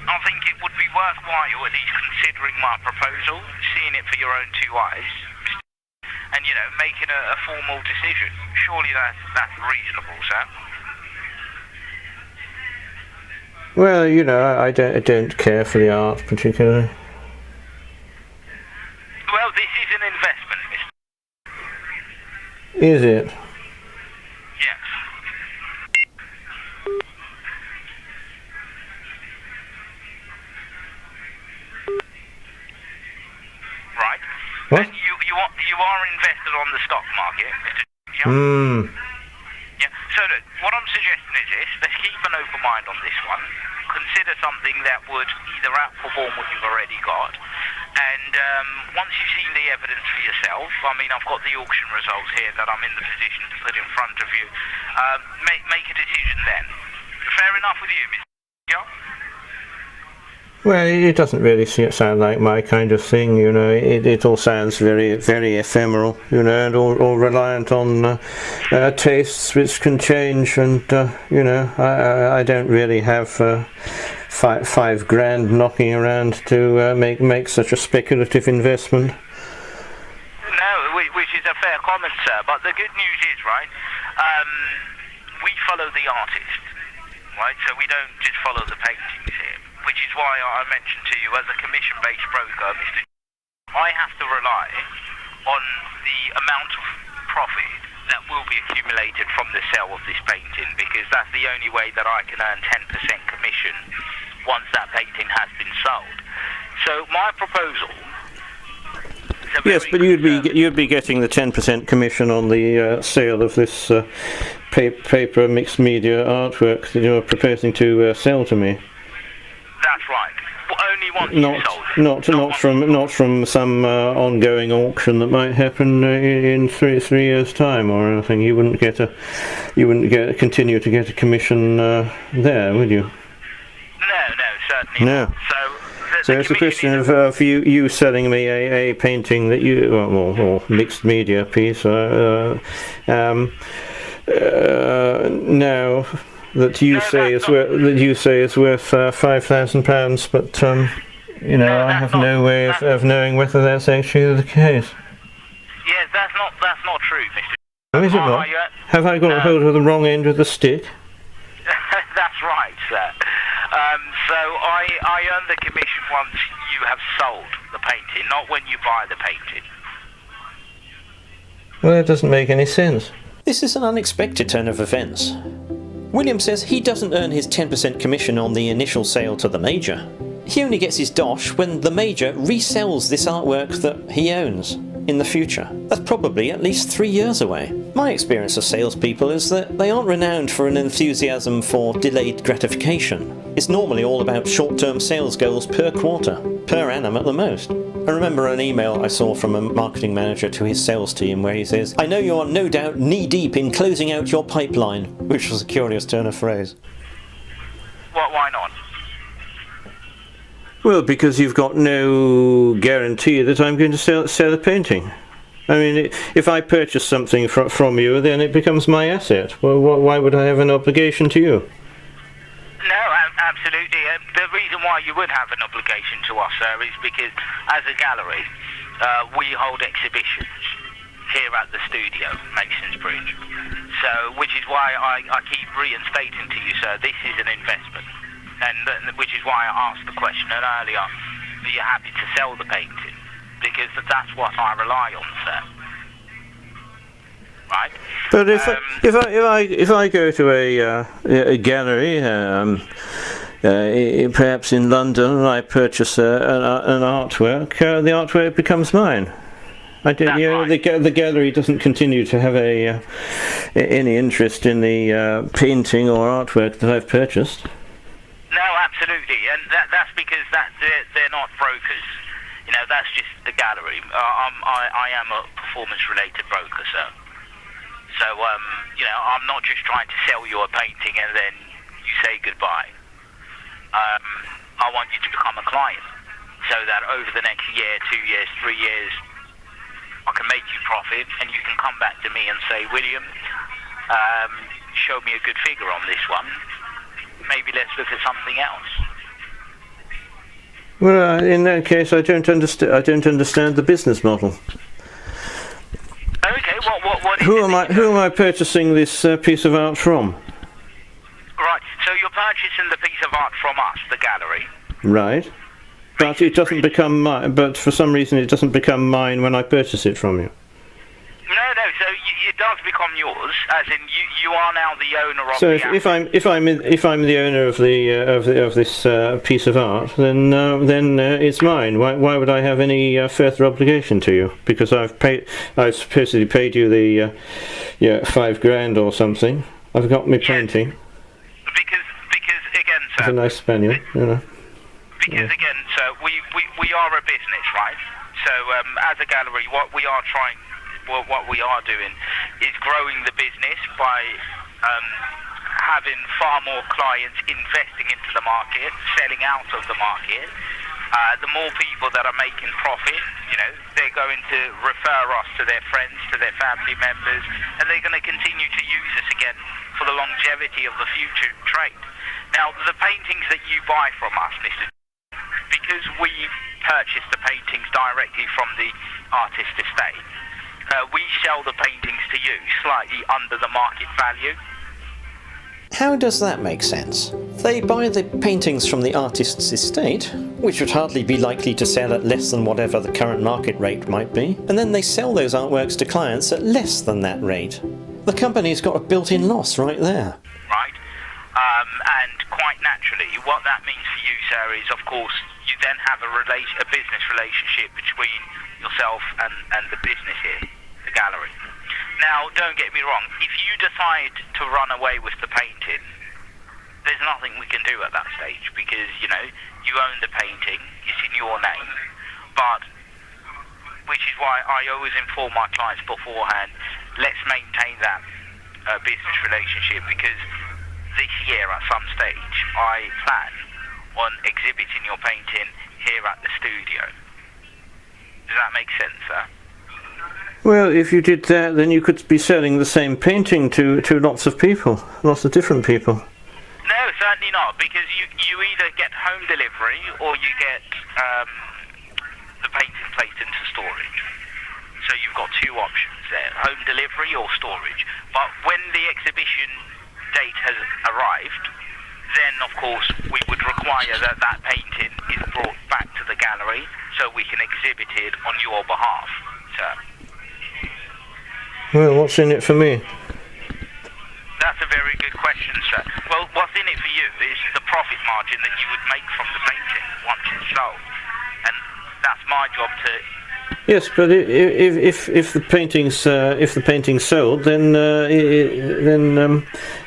I think it would be worthwhile at least considering my proposal, seeing it for your own two eyes, and, you know, making a formal decision. Surely that's reasonable, sir. Well, you know, I don't care for the art particularly. Well, this is an investment, Mr. Is it? Yes. Right. What? And you are invested on the stock market, Mr. Young? Yeah. So look, what I'm suggesting is this: let's keep an open mind on this one. Consider something that would either outperform what you've already got, and once you've seen the evidence for yourself, I mean, I've got the auction results here that I'm in the position to put in front of you. Make a decision then. Fair enough with you, Mr. Young? Well, it doesn't really sound like my kind of thing, you know. It all sounds very, very ephemeral, you know, and all reliant on tastes which can change. And you know, I don't really have $5,000 knocking around to make such a speculative investment. No, which is a fair comment, sir. But the good news is, right, we follow the artist, right? So we don't just follow the paintings here. Which is why I mentioned to you, as a commission-based broker, Mr. I have to rely on the amount of profit that will be accumulated from the sale of this painting, because that's the only way that I can earn 10% commission once that painting has been sold. So my proposal... Yes, but you'd be getting the 10% commission on the sale of this paper mixed media artwork that you're proposing to sell to me. That's right. Well, only once you sold it. Not from some ongoing auction that might happen in three years' time or anything. You wouldn't continue to get a commission there, would you? No, certainly no. Not. So it's a question of you selling me a painting that you or mixed media piece. Now that you say is worth £5,000, but you know, I have no way of knowing whether that's actually the case. Yes, that's not true, Mr. Oh, is it not? Have I got hold of the wrong end of the stick? That's right, sir. So I earn the commission once you have sold the painting, not when you buy the painting. Well, that doesn't make any sense. This is an unexpected turn of events. William says he doesn't earn his 10% commission on the initial sale to the major. He only gets his dosh when the major resells this artwork that he owns. in the future. That's probably at least 3 years away. My experience of salespeople is that they aren't renowned for an enthusiasm for delayed gratification. It's normally all about short-term sales goals per quarter, per annum at the most. I remember an email I saw from a marketing manager to his sales team where he says, "I know you are no doubt knee-deep in closing out your pipeline," which was a curious turn of phrase. Why not? Well, because you've got no guarantee that I'm going to sell a painting. I mean, if I purchase something from you, then it becomes my asset. Well, why would I have an obligation to you? No, absolutely. The reason why you would have an obligation to us, sir, is because as a gallery, we hold exhibitions here at the studio, Mason's Bridge. So, which is why I keep reinstating to you, sir, this is an investment. And which is why I asked the question earlier, are you happy to sell the painting? Because that's what I rely on, sir. Right? But if I go to a gallery, perhaps in London, and I purchase an artwork, the artwork becomes mine. Right. The gallery doesn't continue to have any interest in the painting or artwork that I've purchased. No, absolutely, and that's because they're not brokers. You know, that's just the gallery. I am a performance-related broker, sir. So, you know, I'm not just trying to sell you a painting and then you say goodbye. I want you to become a client, so that over the next year, 2 years, 3 years, I can make you profit, and you can come back to me and say, William, show me a good figure on this one. Maybe let's look at something else. Well, in that case, I don't understand the business model. Okay, what is Who am I purchasing this piece of art from? Right, so you're purchasing the piece of art from us, the gallery. Right. But it doesn't become mine. But for some reason, it doesn't become mine when I purchase it from you. No. So it does become yours, as in you are now the owner of. So the if I'm the owner of this piece of art, then it's mine. Why would I have any further obligation to you? Because I've supposedly paid you the $5,000 or something. I've got my painting. Because again, sir. It's a nice spaniel, you know. Because again, sir, we are a business, right? So as a gallery, what we are doing is growing the business by having far more clients investing into the market, selling out of the market. The more people that are making profit, you know, they're going to refer us to their friends, to their family members, and they're going to continue to use us again for the longevity of the future trade. Now, the paintings that you buy from us, Mr. Because we purchase the paintings directly from the artist estate, we sell the paintings to you slightly under the market value. How does that make sense? They buy the paintings from the artist's estate, which would hardly be likely to sell at less than whatever the current market rate might be, and then they sell those artworks to clients at less than that rate. The company's got a built-in loss right there. Right. And quite naturally, what that means for you, sir, is of course you then have a business relationship between yourself and the business here, the gallery. Now, don't get me wrong, if you decide to run away with the painting, there's nothing we can do at that stage because, you know, you own the painting, it's in your name, but which is why I always inform my clients beforehand, let's maintain that business relationship because this year at some stage I plan on exhibiting your painting here at the studio. Does that make sense, sir? Well, if you did that, then you could be selling the same painting to lots of people, lots of different people. No, certainly not, because you either get home delivery or you get the painting placed into storage. So you've got two options there, home delivery or storage. But when the exhibition date has arrived, then of course we would require that painting is brought back to the gallery so we can exhibit it on your behalf, sir. Well, what's in it for me? That's a very good question, sir. Well, what's in it for you is the profit margin that you would make from the painting once it's sold. And that's my job to Yes, but if the painting's sold, then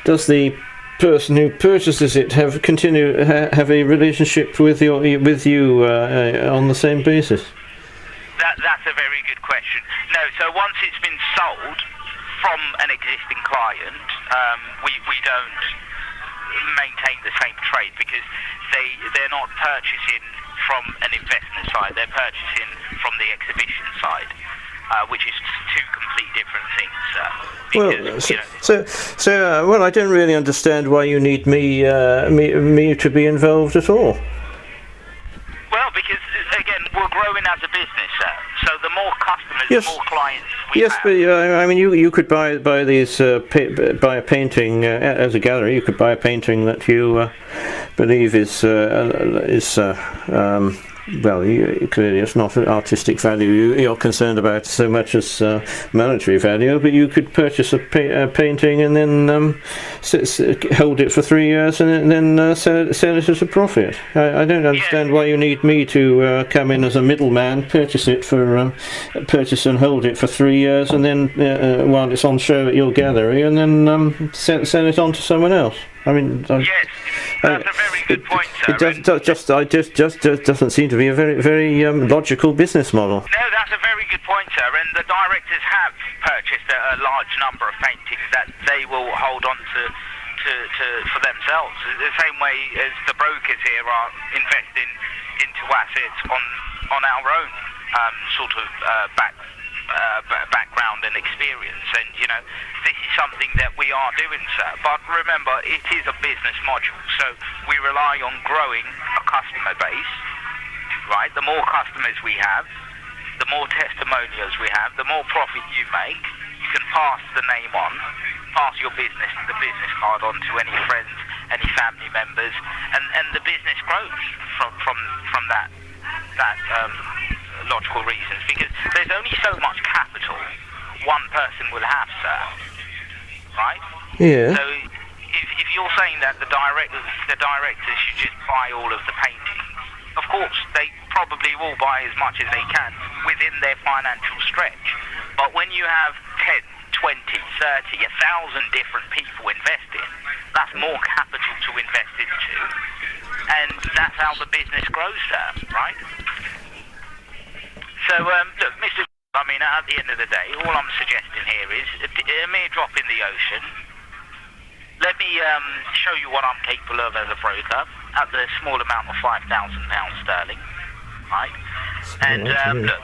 does the person who purchases it have a relationship with you on the same basis? That's a very good question. No, so once it's been sold from an existing client, we don't maintain the same trade because they're not purchasing from an investment side, they're purchasing from the exhibition side, which is two complete different things. Well, I don't really understand why you need me to be involved at all. Well, because again, we're growing as a business, so the more customers, yes. the more clients we yes, have. But I mean, you could buy a painting as a gallery. You could buy a painting that you believe is well, clearly it's not artistic value you're concerned about so much as monetary value, but you could purchase a painting and then hold it for 3 years and then sell it as a profit. I don't understand why you need me to come in as a middleman, purchase and hold it for 3 years, and then while it's on show at your gallery, and then sell it on to someone else. I mean, yes, that's a very good point, sir. It just doesn't seem to be a very logical business model. No, that's a very good point, sir. And the directors have purchased a large number of paintings that they will hold on to for themselves. The same way as the brokers here are investing into assets on our own sort of background and experience, and this is something that we are doing, sir. But remember, it is a business module, so we rely on growing a customer base, right? The more customers we have, the more testimonials we have, the more profit you make. You can pass the name on, pass the business card on to any friends, any family members, and the business grows from that logical reasons, because there's only so much capital one person will have, sir, right? Yeah. So if you're saying that the directors should just buy all of the paintings, of course they probably will buy as much as they can within their financial stretch, but when you have 10, 20, 30, 1,000 different people investing, that's more capital to invest into, and that's how the business grows, sir, right? So, look, Mr. I mean, at the end of the day, all I'm suggesting here is a mere drop in the ocean. Let me show you what I'm capable of as a broker at the small amount of £5,000 sterling, right? And look,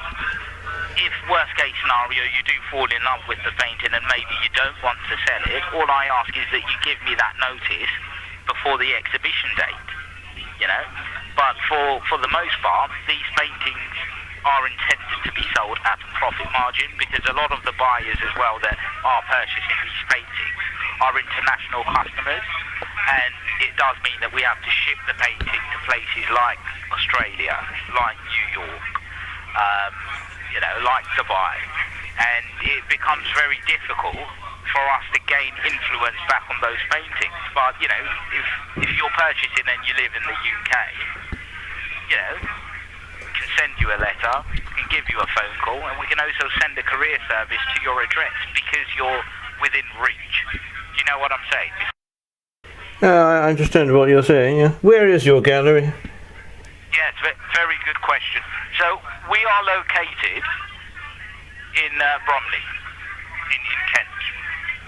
if worst case scenario you do fall in love with the painting and maybe you don't want to sell it, all I ask is that you give me that notice before the exhibition date, But for the most part, these paintings are intended to be sold at a profit margin, because a lot of the buyers as well that are purchasing these paintings are international customers, and it does mean that we have to ship the painting to places like Australia, like New York, like Dubai, and it becomes very difficult for us to gain influence back on those paintings. But if you're purchasing and you live in the UK, can send you a letter, can give you a phone call, and we can also send a courier service to your address because you're within reach. Do you know what I'm saying? I understand what you're saying, yeah. Where is your gallery? Yeah, it's a very good question. So, we are located in Bromley, in Kent.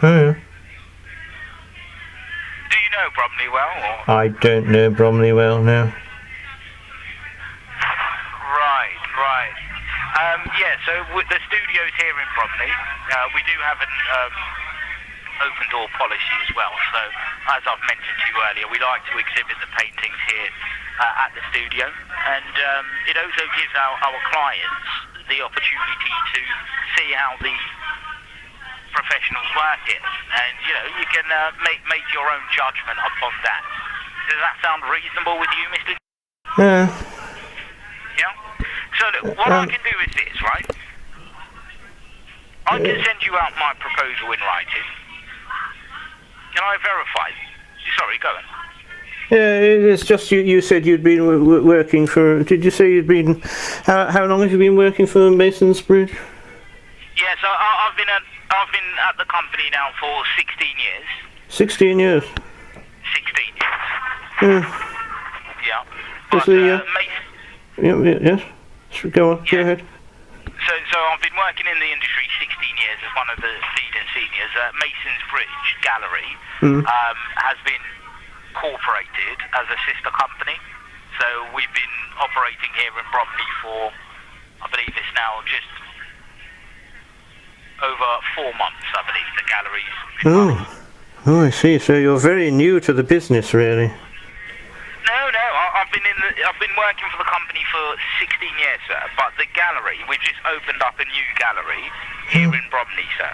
Oh, yeah. Do you know Bromley well? Or? I don't know Bromley well, no. Right. So the studio's here in Bromley. We do have an open door policy as well. So, as I've mentioned to you earlier, we like to exhibit the paintings here at the studio, and it also gives our clients the opportunity to see how the professionals work it, and you can make your own judgment upon that. Does that sound reasonable with you, Mr. Yeah. Yeah? So look, what I can do is this, right? I can send you out my proposal in writing. Can I verify? Sorry, go on. Yeah, it's just you said you'd been working for. Did you say you'd been? How long have you been working for Mason's Bridge? Yeah, so I've been at the company now for 16 years. 16 years. 16 years. Yeah. Yeah. Does But the, yes. Go on. Go ahead. So I've been working in the industry 16 years as one of the leading seniors. Mason's Bridge Gallery has been incorporated as a sister company. So we've been operating here in Bromley for, I believe it's now just over 4 months, I believe, the gallery's been running. Oh, I see. So you're very new to the business, really. No, I've been working for the company for 16 years, sir. But the gallery, we've just opened up a new gallery here in Bromley, sir.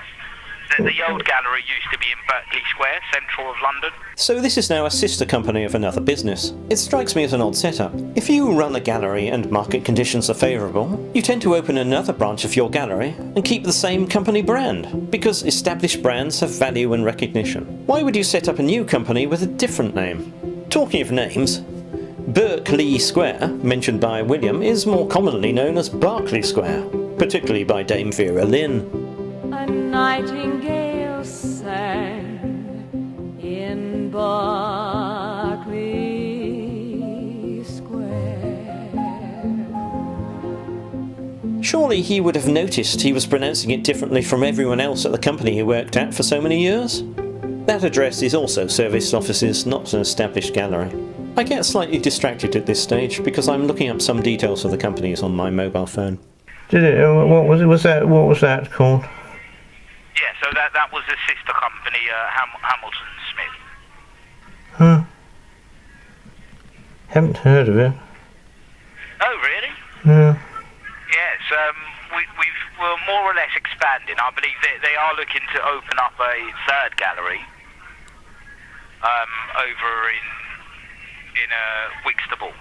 The old gallery used to be in Berkeley Square, central of London. So this is now a sister company of another business. It strikes me as an odd setup. If you run a gallery and market conditions are favourable, you tend to open another branch of your gallery and keep the same company brand, because established brands have value and recognition. Why would you set up a new company with a different name? Talking of names, Berkeley Square, mentioned by William, is more commonly known as Berkeley Square, particularly by Dame Vera Lynn. A nightingale sang in Berkeley Square. Surely he would have noticed he was pronouncing it differently from everyone else at the company he worked at for so many years. That address is also serviced offices, not an established gallery. I get slightly distracted at this stage because I'm looking up some details of the companies on my mobile phone. Did it? What was it? What was that called? Yeah, so that was a sister company, Hamilton Smith. Huh. Haven't heard of it. Oh, really? Yeah. Yes, we're more or less expanding. I believe they are looking to open up a third gallery over in Whitstable.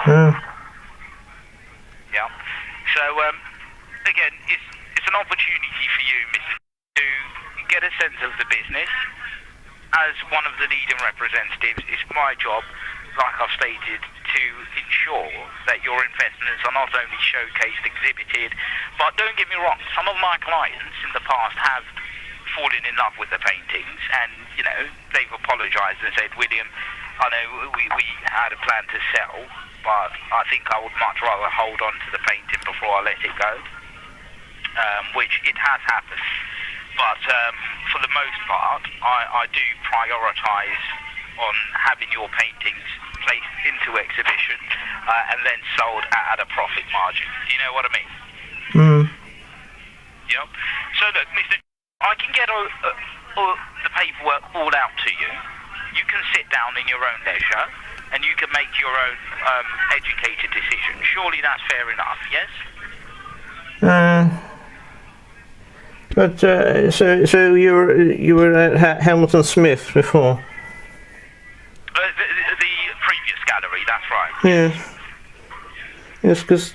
Yeah. Yeah. So again, it's an opportunity for you, Mr. to get a sense of the business. As one of the leading representatives, it's my job, like I've stated, to ensure that your investments are not only showcased, exhibited, but don't get me wrong, some of my clients in the past have fallen in love with the paintings, and they've apologised and said, William, I know we had a plan to sell, but I think I would much rather hold on to the painting before I let it go, which it has happened. But for the most part, I do prioritise on having your paintings placed into exhibition and then sold at a profit margin. Do you know what I mean? Yep. So look, Mr. I can get the paperwork all out to you. You can sit down in your own leisure and you can make your own educated decision. Surely that's fair enough, yes? But so you were at Hamilton Smith before? The previous gallery, that's right. Yes. Yes, because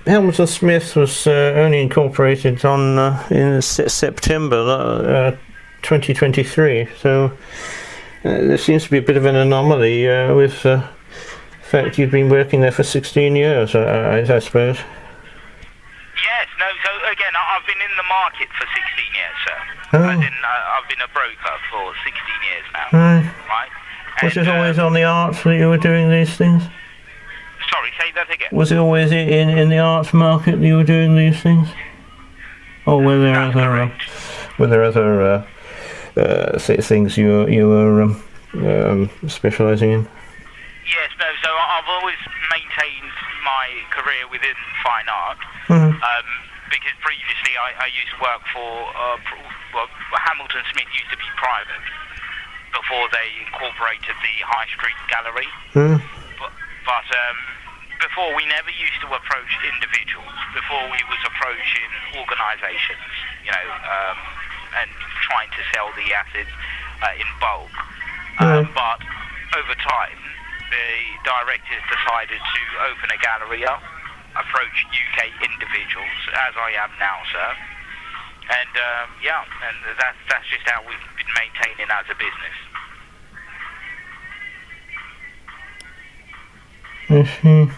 Hamilton Smith was only incorporated in September 2023. So there seems to be a bit of an anomaly with the fact you've been working there for 16 years, I suppose. Yes, no, so again, I've been in the market for 16 years, sir. Oh. I've been a broker for 16 years now, right? Was it always on the arts that you were doing these things? Sorry, say that again. Was it always in the arts market that you were doing these things? Or were there other things you were specialising in? Yes, no, so I've always maintained my career within fine art, because previously I used to work for, Hamilton Smith used to be private before they incorporated the High Street Gallery. But before we never used to approach individuals. Before we was approaching organisations, and trying to sell the assets in bulk. But over time, the directors decided to open a gallery up, approach UK individuals, as I am now, sir. And and that's just how we've been maintaining as a business. I see.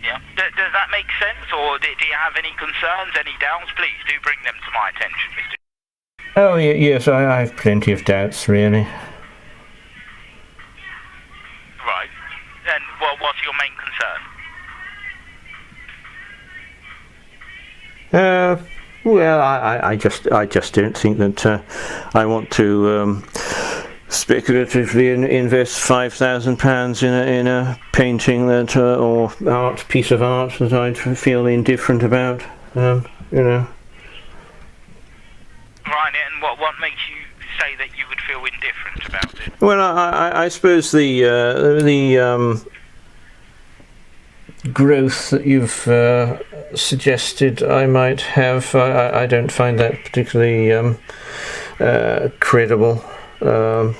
Yeah. Does that make sense, or do you have any concerns, any doubts? Please do bring them to my attention, Mr. Oh, yes, I have plenty of doubts, really. Right. And what's your main concern? Well, I just don't think that I want to speculatively invest £5,000 in a painting that or piece of art that I'd feel indifferent about. You know. Right, and what makes you say that you would feel indifferent about it? Well, I suppose the growth that you've suggested I might have, I don't find that particularly credible. Oh,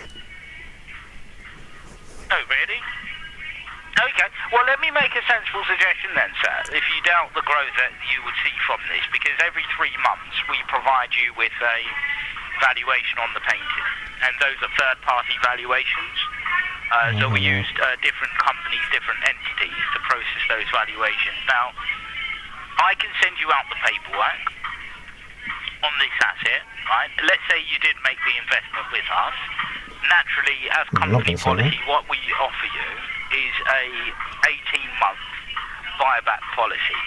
really? Okay. Well, let me make a sensible suggestion then, sir. If you doubt the growth that you would see from this, because every 3 months we provide you with a valuation on the painting, and those are third-party valuations. So we used different companies, different entities to process those valuations. Now, I can send you out the paperwork on this asset, right? Let's say you did make the investment with us. Naturally, as company policy, what we offer you is a 18-month buyback policy,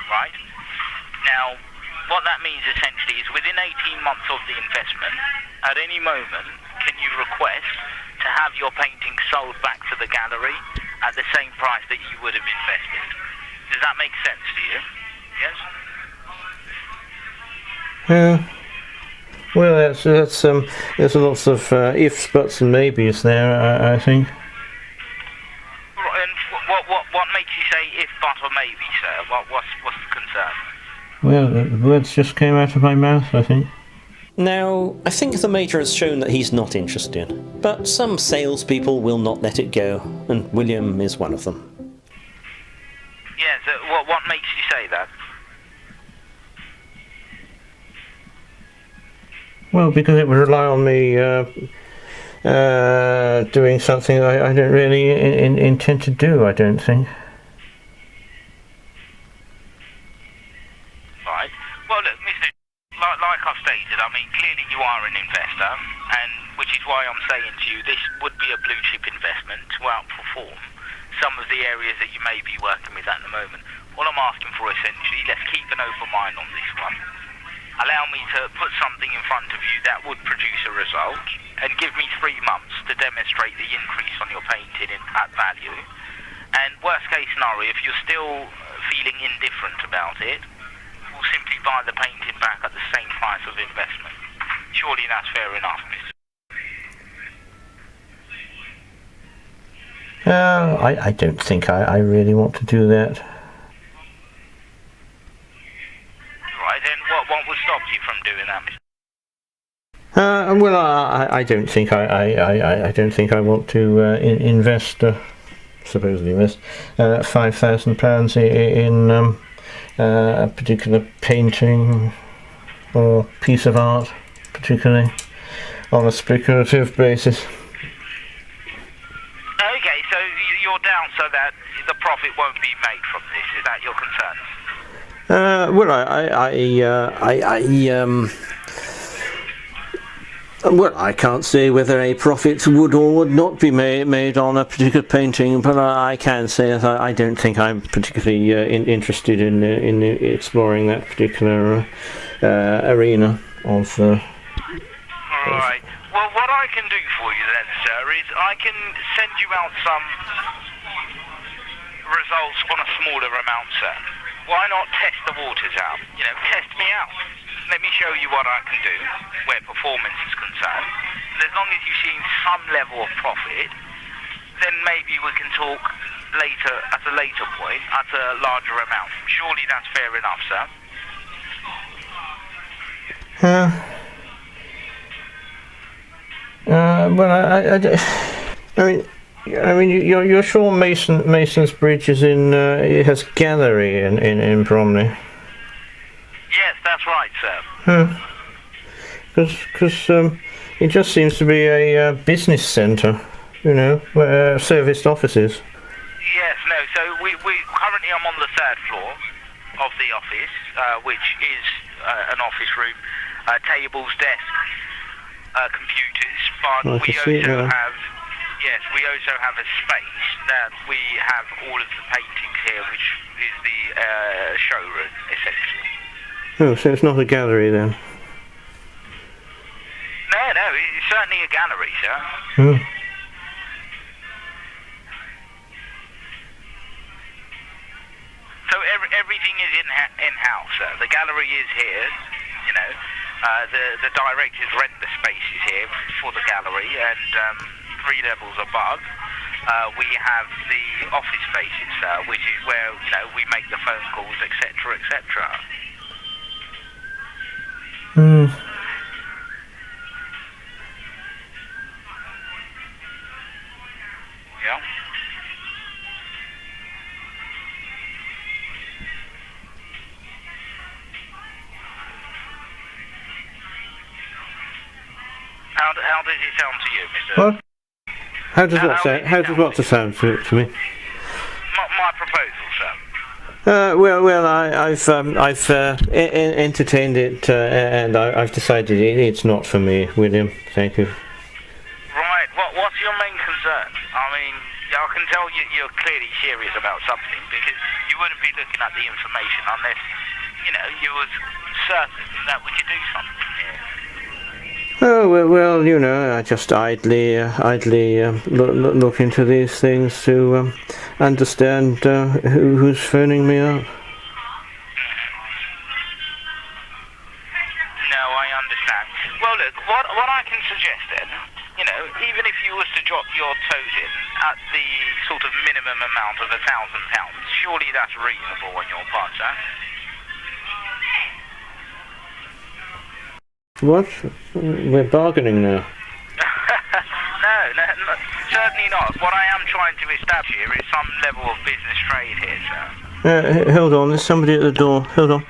right? Now, what that means essentially is within 18 months of the investment, at any moment, can you request to have your painting sold back to the gallery at the same price that you would have invested. Does that make sense to you? Yes? Well, there's lots of ifs, buts, and maybes there. I think. And what makes you say if, but, or maybe, sir? What's the concern? Well, the words just came out of my mouth, I think. Now, I think the Major has shown that he's not interested, but some salespeople will not let it go, and William is one of them. Yes, what makes you say that? Well, because it would rely on me doing something I don't really intend to do, I don't think. Right. Well, look, Mr. Like I've stated, I mean, clearly you are an investor, and which is why I'm saying to you this would be a blue chip investment to outperform some of the areas that you may be working with at the moment. All I'm asking for essentially, let's keep an open mind on this one. Allow me to put something in front of you that would produce a result, and give me 3 months to demonstrate the increase on your painting at value. And worst case scenario, if you're still feeling indifferent about it, we'll simply buy the painting back at the same price of investment. Surely that's fair enough, Mr. I don't think I really want to do that. Right, then what would stop you from doing that, Mr. Well, I don't think I don't think I want to invest, supposedly invest, £5,000 in a particular painting or piece of art, particularly on a speculative basis. Okay, so you're down so that the profit won't be made from this. Is that your concern? Well, well, I can't say whether a profit would or would not be made on a particular painting, but I can say that I don't think I'm particularly interested in exploring that particular arena of. Right. Well, what I can do for you then, sir, is I can send you out some results on a smaller amount, sir. Why not test the waters out? You know, test me out. Let me show you what I can do where performance is concerned. And as long as you've seen some level of profit, then maybe we can talk later, at a later point, at a larger amount. Surely that's fair enough, sir. Well, I mean, you're sure Mason's Bridge is it has gallery in Bromley? Yes, that's right, sir. Because it just seems to be a business centre. serviced offices. Yes, no. So we currently I'm on the third floor of the office, which is an office room, tables, desks, computers. But we also have a space that we have all of the paintings here, which is the showroom essentially. Oh, so it's not a gallery then? No, it's certainly a gallery, sir. Oh. So everything is in-house, sir. The gallery is here, the directors rent the spaces here for the gallery, and 3 levels above we have the office spaces, which is where, we make the phone calls, etc., etc. Yeah. How does it sound to you, Mr. What? How does what sound? How does what to sound to me? My proposal, sir. Well, I've entertained it, and I've decided it's not for me, William. Thank you. Right. What's your main concern? I mean, I can tell you're clearly serious about something, because you wouldn't be looking at the information unless, you was certain that we could do something here. Oh well, I just idly look into these things to understand who's phoning me up. No, I understand. Well, look, what I can suggest then, even if you was to drop your toes in at the sort of minimum amount of £1,000, surely that's reasonable on your part, sir. What? We're bargaining now. No, certainly not. What I am trying to establish here is some level of business trade here, sir. Hold on, there's somebody at the door. Hold on.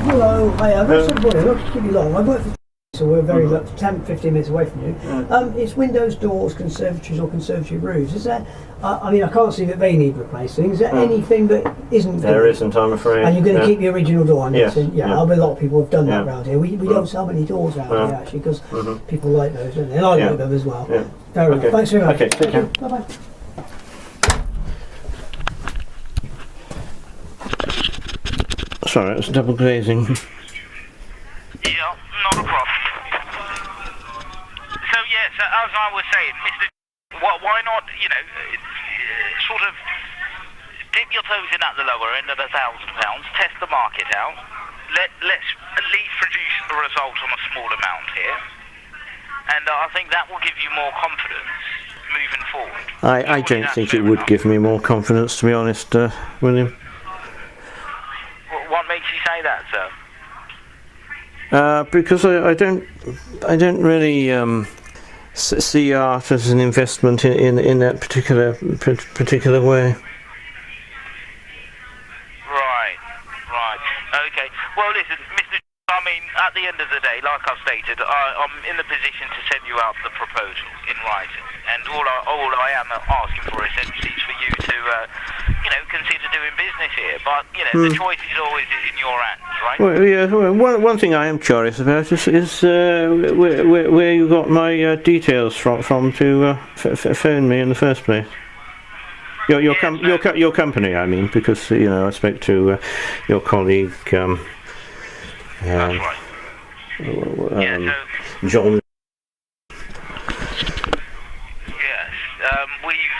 Hello, hi, I'm not going to keep you long. I work for so we're very 10-15 minutes away from you. It's windows, doors, conservatories or conservatory roofs. Is there, I can't see that they need replacing. Is there anything that isn't There good? isn't, I'm afraid. And you're going to keep the original door on? Yes. Yeah, a lot of people have done that around here. We don't sell many doors out here actually, because people like those, don't they? And I like them as well. Yeah. Fair enough. Thanks very much. Okay, take care. Bye-bye. Sorry, it's double glazing. Yeah, not a problem. So yes, as I was saying, Mr. Why not, sort of dip your toes in at the lower end at £1,000, test the market out. Let's at least produce a result on a small amount here, and I think that will give you more confidence moving forward. I don't think it would give me more confidence, to be honest, William. What makes you say that, sir? Because I don't really see art as an investment in that particular way. Right. Okay. Well, listen, Mr. At the end of the day, like I've stated, I'm in the position to send you out the proposal in writing, and all I am asking for essentially is for you to, consider doing business here. But the choice is always in your hands, right? Well, yeah. Well, one thing I am curious about is where you got my details from to phone me in the first place. Your company, I mean, because I spoke to your colleague. That's right. John. Yes, we've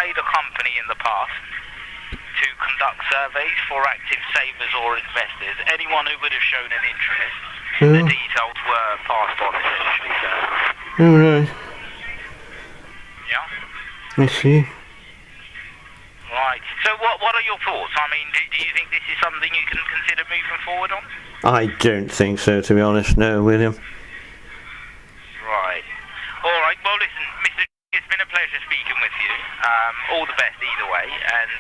paid a company in the past to conduct surveys for active savers or investors. Anyone who would have shown an interest, the details were passed on essentially. Oh, right. Yeah. I see. Right. So what are your thoughts? I mean, do you think this is something you can consider moving forward on? I don't think so, to be honest. No, William. Right. All right. Well, listen, Mr. It's been a pleasure speaking with you. All the best either way, and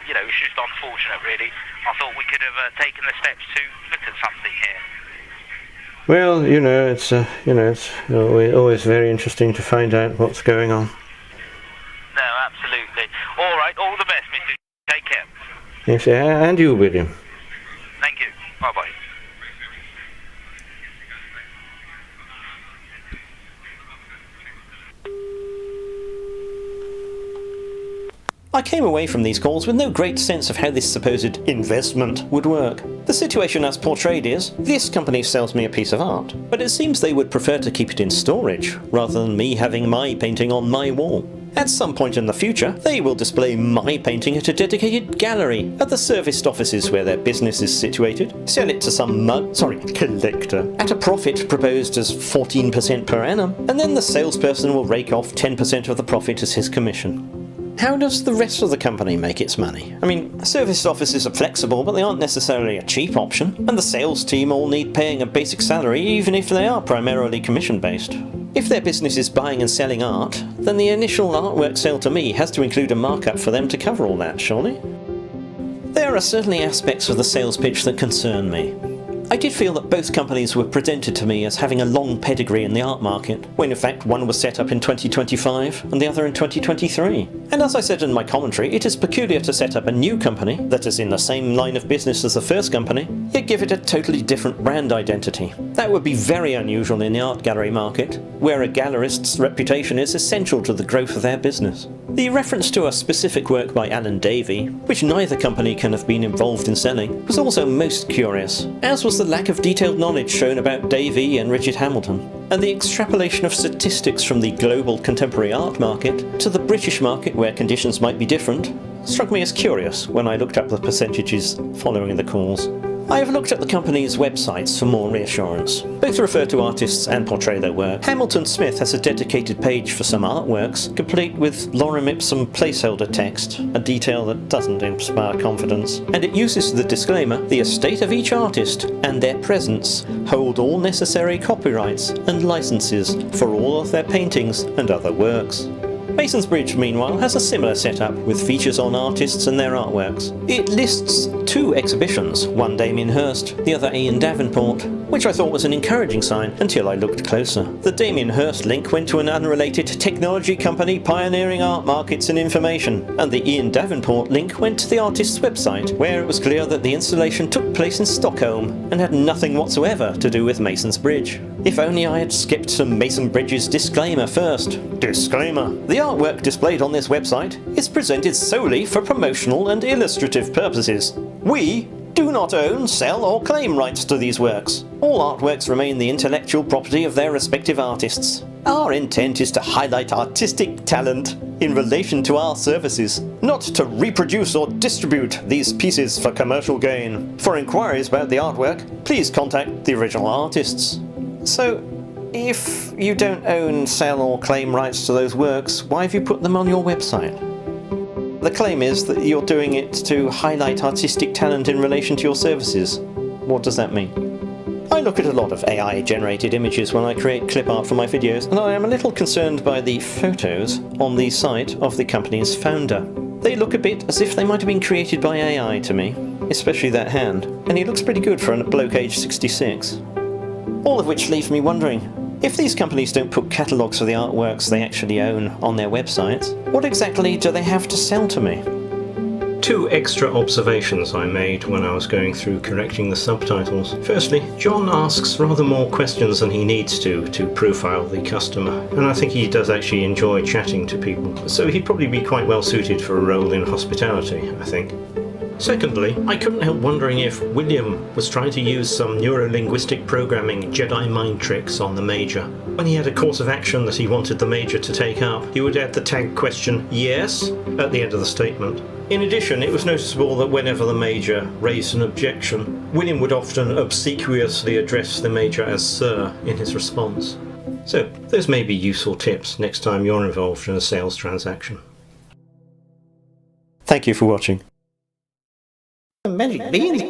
it's just unfortunate, really. I thought we could have taken the steps to look at something here. Well, it's always very interesting to find out what's going on. No, absolutely. All right, all the best, Mr. Take care. Yes, and you, William. Thank you. Bye-bye. I came away from these calls with no great sense of how this supposed investment would work. The situation as portrayed is, this company sells me a piece of art, but it seems they would prefer to keep it in storage, rather than me having my painting on my wall. At some point in the future, they will display my painting at a dedicated gallery at the serviced offices where their business is situated, sell it to some collector, at a profit proposed as 14% per annum, and then the salesperson will rake off 10% of the profit as his commission. How does the rest of the company make its money? I mean, serviced offices are flexible, but they aren't necessarily a cheap option, and the sales team all need paying a basic salary even if they are primarily commission-based. If their business is buying and selling art, then the initial artwork sale to me has to include a markup for them to cover all that, surely? There are certainly aspects of the sales pitch that concern me. I did feel that both companies were presented to me as having a long pedigree in the art market, when in fact one was set up in 2025 and the other in 2023. And as I said in my commentary, it is peculiar to set up a new company that is in the same line of business as the first company, yet give it a totally different brand identity. That would be very unusual in the art gallery market, where a gallerist's reputation is essential to the growth of their business. The reference to a specific work by Alan Davey, which neither company can have been involved in selling, was also most curious, as was the lack of detailed knowledge shown about Davey and Richard Hamilton, and the extrapolation of statistics from the global contemporary art market to the British market where conditions might be different struck me as curious when I looked up the percentages following the calls. I have looked at the company's websites for more reassurance. Both refer to artists and portray their work. Hamilton Smith has a dedicated page for some artworks, complete with lorem ipsum placeholder text, a detail that doesn't inspire confidence, and it uses the disclaimer, "The estate of each artist and their presence hold all necessary copyrights and licenses for all of their paintings and other works." Mason's Bridge, meanwhile, has a similar setup with features on artists and their artworks. It lists 2 exhibitions, one Damien Hirst, the other Ian Davenport, which I thought was an encouraging sign until I looked closer. The Damien Hirst link went to an unrelated technology company pioneering art markets and information, and the Ian Davenport link went to the artist's website, where it was clear that the installation took place in Stockholm and had nothing whatsoever to do with Mason's Bridge. If only I had skipped to Mason Bridge's disclaimer first. Disclaimer. The artwork displayed on this website is presented solely for promotional and illustrative purposes. We do not own, sell, or claim rights to these works. All artworks remain the intellectual property of their respective artists. Our intent is to highlight artistic talent in relation to our services, not to reproduce or distribute these pieces for commercial gain. For inquiries about the artwork, please contact the original artists. So, if you don't own, sell, or claim rights to those works, why have you put them on your website? The claim is that you're doing it to highlight artistic talent in relation to your services. What does that mean? I look at a lot of AI-generated images when I create clip art for my videos, and I am a little concerned by the photos on the site of the company's founder. They look a bit as if they might have been created by AI to me, especially that hand, and he looks pretty good for a bloke aged 66. All of which leaves me wondering, if these companies don't put catalogues for the artworks they actually own on their websites, what exactly do they have to sell to me? 2 extra observations I made when I was going through correcting the subtitles. Firstly, John asks rather more questions than he needs to profile the customer, and I think he does actually enjoy chatting to people, so he'd probably be quite well suited for a role in hospitality, I think. Secondly, I couldn't help wondering if William was trying to use some neuro-linguistic programming Jedi mind tricks on the Major. When he had a course of action that he wanted the Major to take up, he would add the tag question, "yes," at the end of the statement. In addition, it was noticeable that whenever the Major raised an objection, William would often obsequiously address the Major as Sir in his response. So, those may be useful tips next time you're involved in a sales transaction. Thank you for watching. Magic beans.